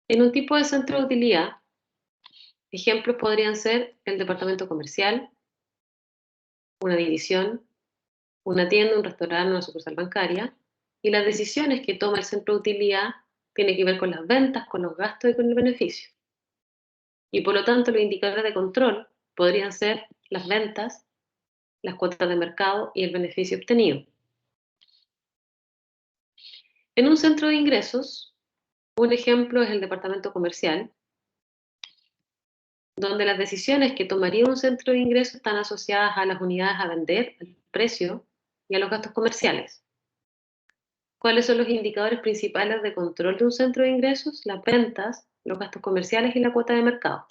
En un tipo de centro de utilidad, ejemplos podrían ser el departamento comercial, una división, una tienda, un restaurante, una sucursal bancaria, y las decisiones que toma el centro de utilidad tienen que ver con las ventas, con los gastos y con el beneficio. Y por lo tanto, los indicadores de control podrían ser las ventas, las cuotas de mercado y el beneficio obtenido. En un centro de ingresos, un ejemplo es el departamento comercial, donde las decisiones que tomaría un centro de ingresos están asociadas a las unidades a vender, al precio y a los gastos comerciales. ¿Cuáles son los indicadores principales de control de un centro de ingresos? Las ventas, los gastos comerciales y la cuota de mercado.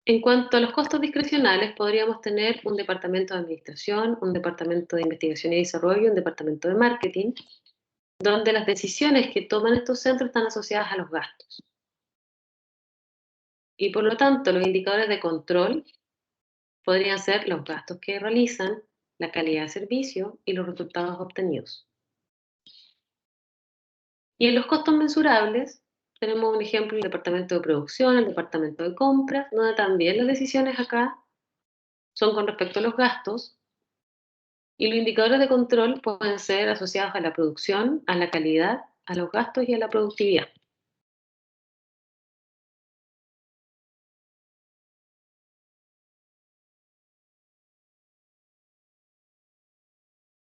En cuanto a los costos discrecionales, podríamos tener un departamento de administración, un departamento de investigación y desarrollo, un departamento de marketing, donde las decisiones que toman estos centros están asociadas a los gastos. Y por lo tanto, los indicadores de control podrían ser los gastos que realizan, la calidad de servicio y los resultados obtenidos. Y en los costos mensurables, tenemos un ejemplo, el departamento de producción, el departamento de compras, donde también las decisiones acá son con respecto a los gastos, y los indicadores de control pueden ser asociados a la producción, a la calidad, a los gastos y a la productividad.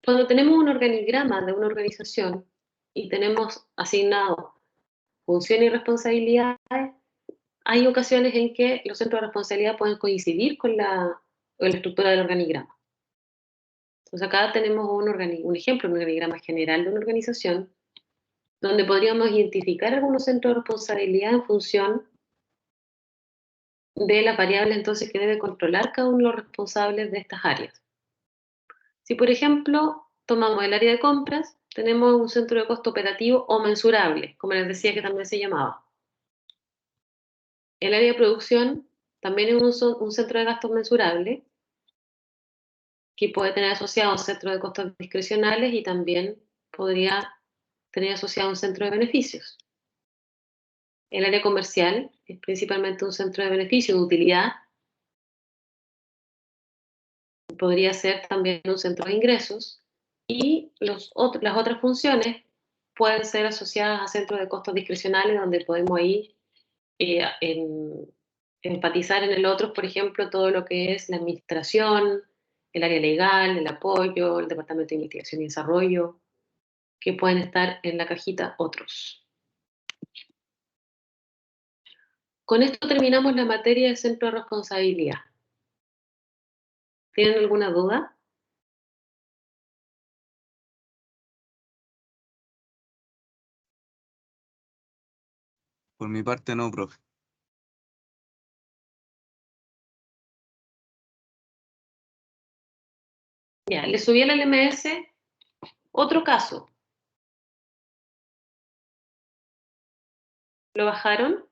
Cuando tenemos un organigrama de una organización y tenemos asignado funciones y responsabilidades, hay ocasiones en que los centros de responsabilidad pueden coincidir con la estructura del organigrama. Entonces acá tenemos un ejemplo, un organigrama general de una organización, donde podríamos identificar algunos centros de responsabilidad en función de las variables entonces que debe controlar cada uno de los responsables de estas áreas. Si por ejemplo tomamos el área de compras, tenemos un centro de costo operativo o mensurable, como les decía que también se llamaba. El área de producción también es un centro de gastos mensurable, que puede tener asociado un centro de costos discrecionales y también podría tener asociado un centro de beneficios. El área comercial es principalmente un centro de beneficios, de utilidad. Podría ser también un centro de ingresos. Y las otras funciones pueden ser asociadas a centros de costos discrecionales, donde podemos ahí enfatizar en el otro, por ejemplo, todo lo que es la administración, el área legal, el apoyo, el departamento de investigación y desarrollo, que pueden estar en la cajita otros. Con esto terminamos la materia de centro de responsabilidad. ¿Tienen alguna duda? Por mi parte no, profe. Ya, le subí al LMS otro caso. ¿Lo bajaron?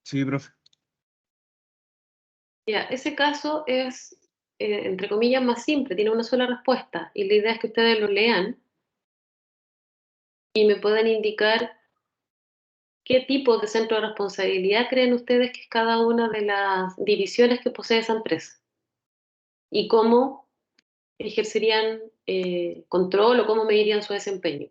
Sí, profe. Ya, ese caso es, entre comillas, más simple, tiene una sola respuesta. Y la idea es que ustedes lo lean y me puedan indicar qué tipo de centro de responsabilidad creen ustedes que es cada una de las divisiones que posee esa empresa. Y cómo ejercerían control o cómo medirían su desempeño.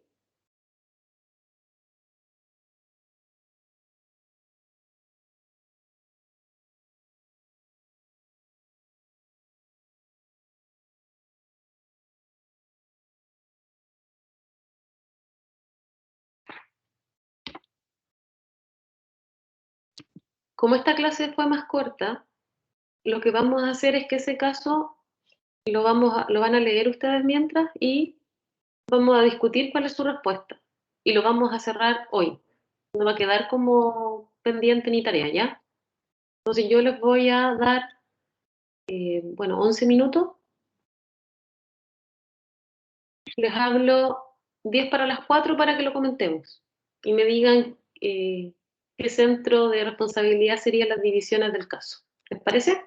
Como esta clase fue más corta, lo que vamos a hacer es que ese caso lo van a leer ustedes mientras y vamos a discutir cuál es su respuesta. Y lo vamos a cerrar hoy. No va a quedar como pendiente ni tarea, ¿ya? Entonces yo les voy a dar, bueno, 11 minutos. Les hablo 10 para las 4 para que lo comentemos. Y me digan qué centro de responsabilidad serían las divisiones del caso. ¿Les parece?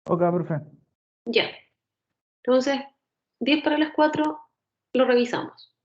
Ok, profe. Ya. Entonces, 10 para las 4 lo revisamos.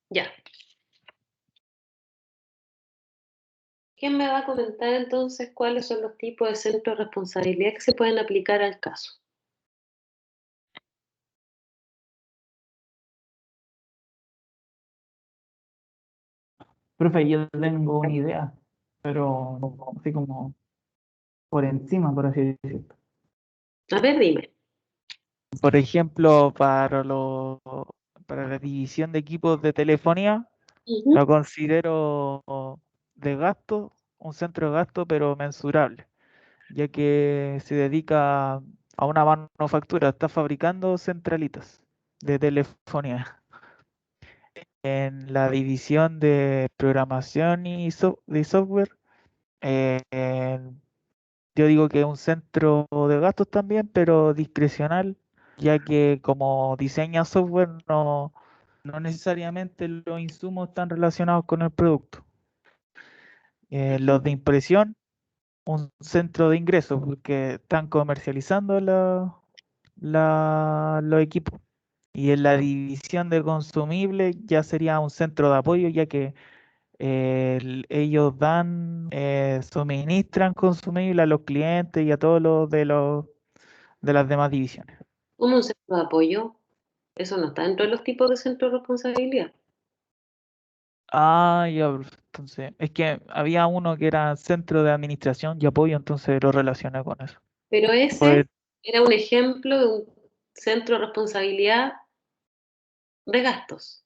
Ya. ¿Quién me va a comentar entonces cuáles son los tipos de centro de responsabilidad que se pueden aplicar al caso? Profe, yo tengo una idea, pero así como por encima, por así decirlo. A ver, dime. Por ejemplo, para la división de equipos de telefonía, Ujú. lo considero de gasto, un centro de gasto, pero mensurable, ya que se dedica a una manufactura, está fabricando centralitas de telefonía. En la división de programación y de software, eh, yo digo que es un centro de gastos también, pero discrecional, ya que como diseña software no necesariamente los insumos están relacionados con el producto. Los de impresión, un centro de ingresos, porque están comercializando los equipos. Y en la división de consumibles ya sería un centro de apoyo, ya que ellos suministran consumibles a los clientes y a todos de las demás divisiones. ¿Cómo un centro de apoyo? Eso no está dentro de los tipos de centro de responsabilidad. Ah, ya, entonces, es que había uno que era centro de administración y apoyo, entonces lo relacioné con eso. Pero ese Pues, era un ejemplo de un centro de responsabilidad de gastos.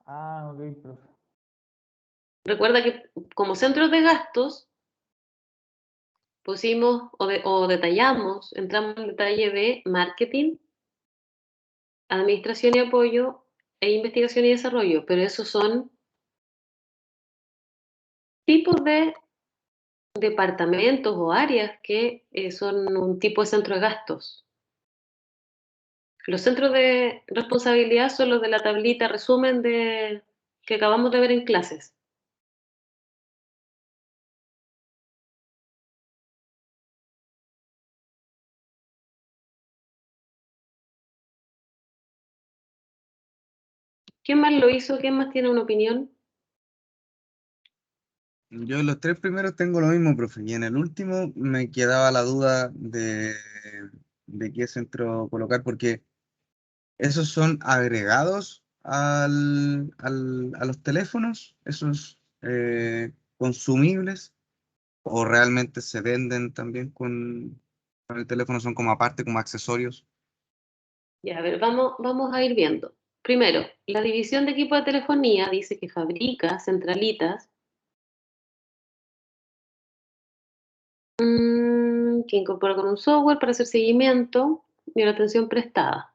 Ok, profe. Recuerda que como centros de gastos pusimos o detallamos, entramos en detalle de marketing, administración y apoyo e investigación y desarrollo, pero esos son tipos de departamentos o áreas que son un tipo de centro de gastos. Los centros de responsabilidad son los de la tablita resumen que acabamos de ver en clases. ¿Quién más lo hizo? ¿Quién más tiene una opinión? Yo en los tres primeros tengo lo mismo, profe, y en el último me quedaba la duda de qué centro colocar, porque esos son agregados a los teléfonos, esos consumibles, o realmente se venden también con el teléfono, son como aparte, como accesorios. Ya, a ver, vamos a ir viendo. Primero, la división de equipo de telefonía dice que fabrica centralitas que incorpora con un software para hacer seguimiento de la atención prestada.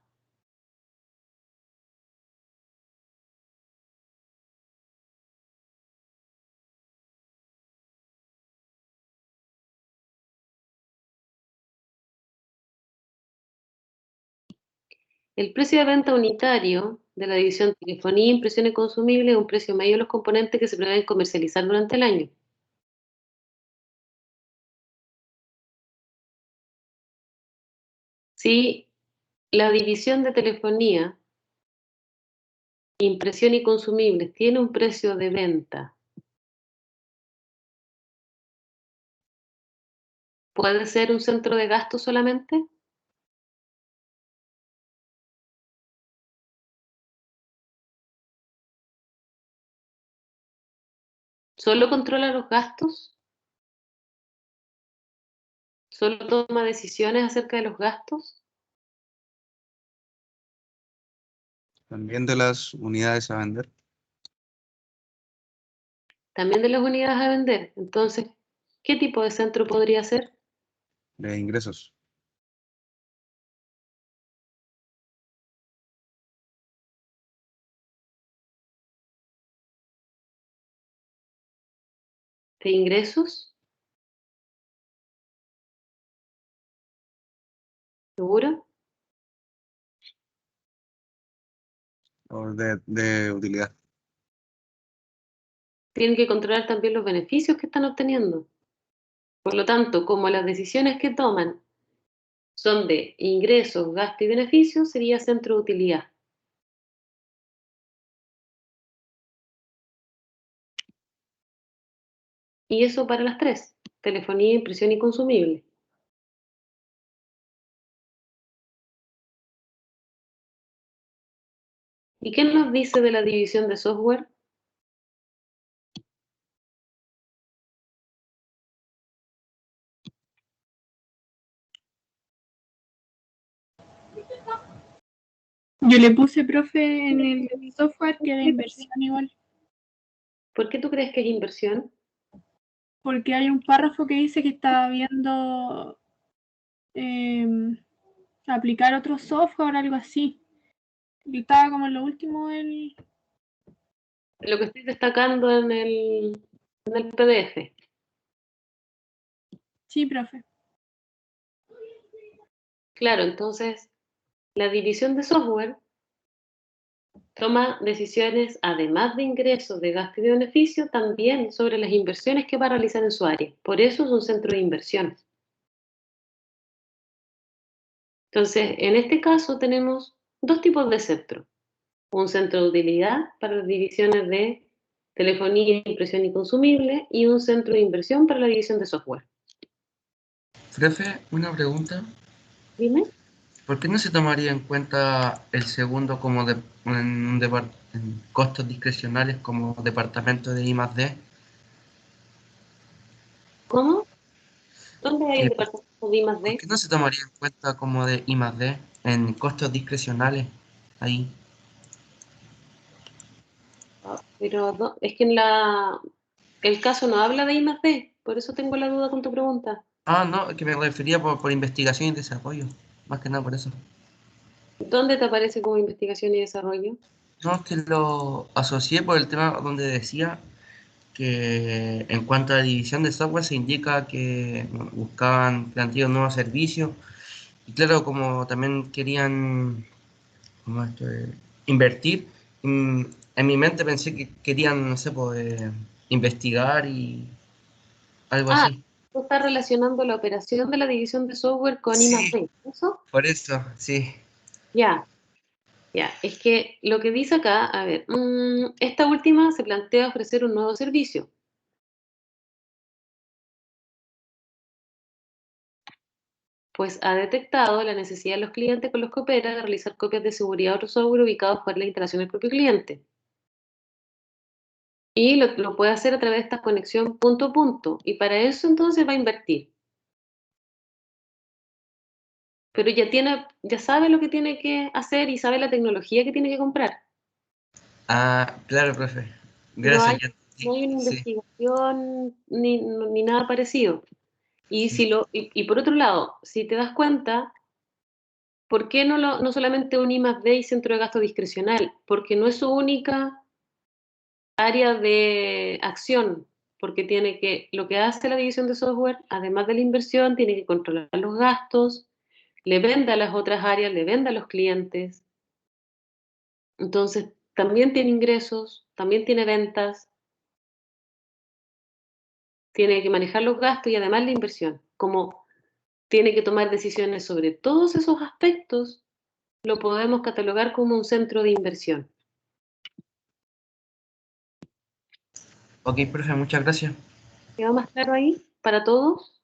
El precio de venta unitario de la división telefonía, impresión y consumible es un precio medio de los componentes que se prevén comercializar durante el año. Si la división de telefonía, impresión y consumibles tiene un precio de venta, ¿puede ser un centro de gasto solamente? ¿Solo controla los gastos? ¿Solo toma decisiones acerca de los gastos? También de las unidades a vender, También de las unidades a vender. Entonces, ¿qué tipo de centro podría ser? de ingresos. ¿De ingresos? ¿Seguro? O de utilidad. Tienen que controlar también los beneficios que están obteniendo. Por lo tanto, como las decisiones que toman son de ingresos, gasto y beneficios, sería centro de utilidad. Y eso para las tres: telefonía, impresión y consumible. ¿Y qué nos dice de la división de software? Yo le puse, profe, en el software que era inversión igual, ¿Por qué tú crees que es inversión? porque hay un párrafo que dice que está viendo aplicar otro software o algo así. Y estaba como en lo último del... Lo que estoy destacando en el PDF. Sí, profe. Claro, entonces la división de software toma decisiones, además de ingresos, de gasto y de beneficio, también sobre las inversiones que va a realizar en su área. Por eso es un centro de inversiones. Entonces, en este caso tenemos dos tipos de centro. Un centro de utilidad para las divisiones de telefonía, impresión y consumible, y un centro de inversión para la división de software. Profe, una pregunta. Dime. ¿Por qué no se tomaría en cuenta el segundo como en costos discrecionales como departamento de I+D? ¿Cómo? ¿Dónde hay un Que, departamento de ¿por I+D? qué no se tomaría en cuenta como de I+D en costos discrecionales ahí? Pero es que el caso no habla de I+D, por eso tengo la duda con tu pregunta. Ah, no, es que me refería por investigación y desarrollo, más que nada por eso. ¿Dónde te aparece como investigación y desarrollo? No, es que lo asocié por el tema donde decía que en cuanto a la división de software se indica que buscaban plantear un nuevo servicio y claro, como también querían como invertir, en mi mente pensé que querían, no sé, pues, investigar y algo Ah, así. tú estás relacionando la operación de la división de software con Sí, I+D, ¿eso? por eso, sí. Ya, ya. Es que lo que dice acá, a ver, esta última se plantea ofrecer un nuevo servicio. Pues ha detectado la necesidad de los clientes con los que opera de realizar copias de seguridad a otro software ubicados fuera de la instalación del propio cliente. Y lo puede hacer a través de esta conexión punto a punto. Y para eso entonces va a invertir. Pero ya sabe lo que tiene que hacer y sabe la tecnología que tiene que comprar. Ah, claro, profe. No Gracias, hay, ya no entendí. hay una Sí. investigación ni nada parecido. Y por otro lado, si te das cuenta, ¿por qué no solamente un I+D y centro de gasto discrecional? Porque no es su única área de acción, porque lo que hace la división de software, además de la inversión, tiene que controlar los gastos, le vende a las otras áreas, le vende a los clientes. Entonces, también tiene ingresos, también tiene ventas, tiene que manejar los gastos y además la inversión. Como tiene que tomar decisiones sobre todos esos aspectos, lo podemos catalogar como un centro de inversión. Ok, profe, muchas gracias. ¿Queda más claro ahí para todos?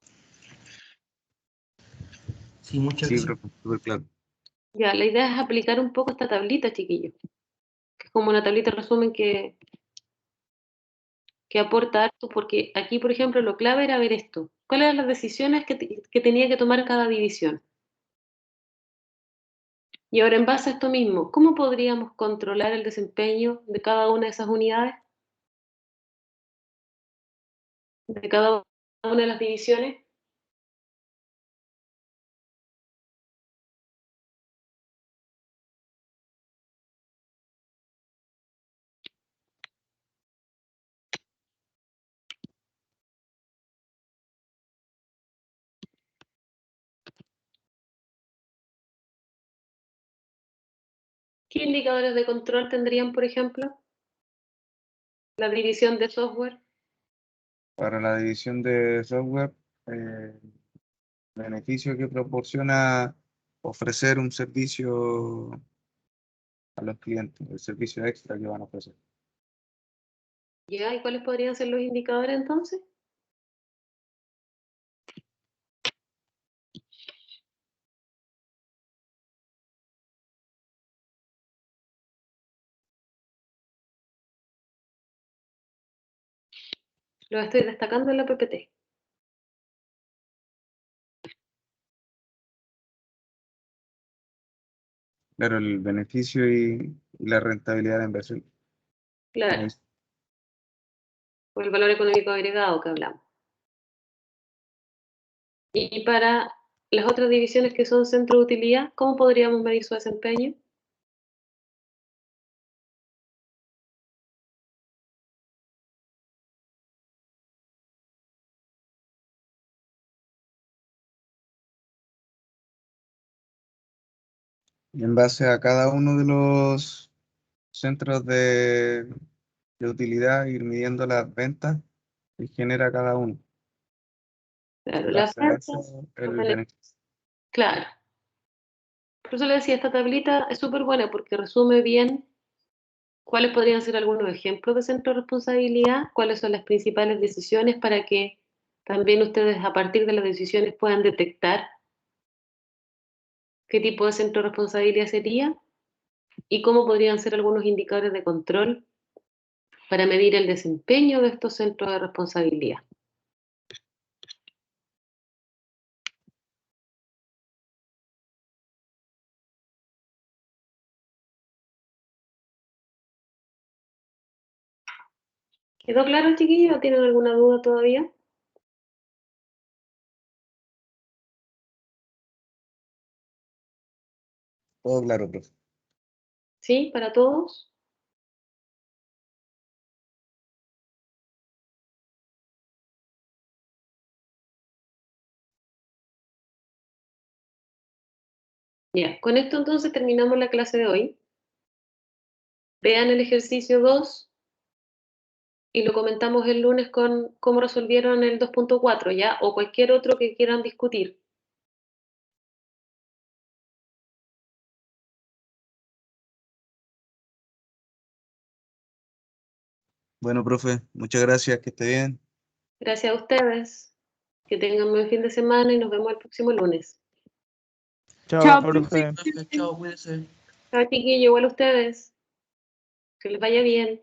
Sí, muchas Sí, gracias. profe, súper claro. Ya, la idea es aplicar un poco esta tablita, chiquillos, que es como una tablita de resumen que aporta harto, porque aquí, por ejemplo, lo clave era ver esto. ¿Cuáles eran las decisiones que tenía que tomar cada división? Y ahora, en base a esto mismo, ¿cómo podríamos controlar el desempeño de cada una de esas unidades? De cada una de las divisiones. ¿Qué indicadores de control tendrían, por ejemplo, la división de software? Para la división de software, el beneficio que proporciona ofrecer un servicio a los clientes, el servicio extra que van a ofrecer. ¿Ya? ¿Y cuáles podrían ser los indicadores entonces? Lo estoy destacando en la PPT. Claro, el beneficio y la rentabilidad de la inversión. Claro, Ahí. por el valor económico agregado que hablamos. Y para las otras divisiones que son centro de utilidad, ¿cómo podríamos medir su desempeño? En base a cada uno de los centros de utilidad, ir midiendo las ventas que genera cada uno. Claro, En las base a ventas, eso, los el beneficio. claro. Por eso le decía, esta tablita es súper buena porque resume bien cuáles podrían ser algunos ejemplos de centro de responsabilidad, cuáles son las principales decisiones para que también ustedes a partir de las decisiones puedan detectar qué tipo de centro de responsabilidad sería y cómo podrían ser algunos indicadores de control para medir el desempeño de estos centros de responsabilidad. ¿Quedó claro, chiquillos? ¿O tienen alguna duda todavía? Todo claro, profe. ¿Sí? ¿Para todos? Ya, con esto entonces terminamos la clase de hoy. Vean el ejercicio 2 y lo comentamos el lunes con cómo resolvieron el 2.4, ¿ya? O cualquier otro que quieran discutir. Bueno, profe, muchas gracias, que esté bien. Gracias a ustedes. Que tengan un buen fin de semana y nos vemos el próximo lunes. Chao, Chao, profe. Profe, chao, cuídese. Chao, chiquillos, igual a ustedes. Que les vaya bien.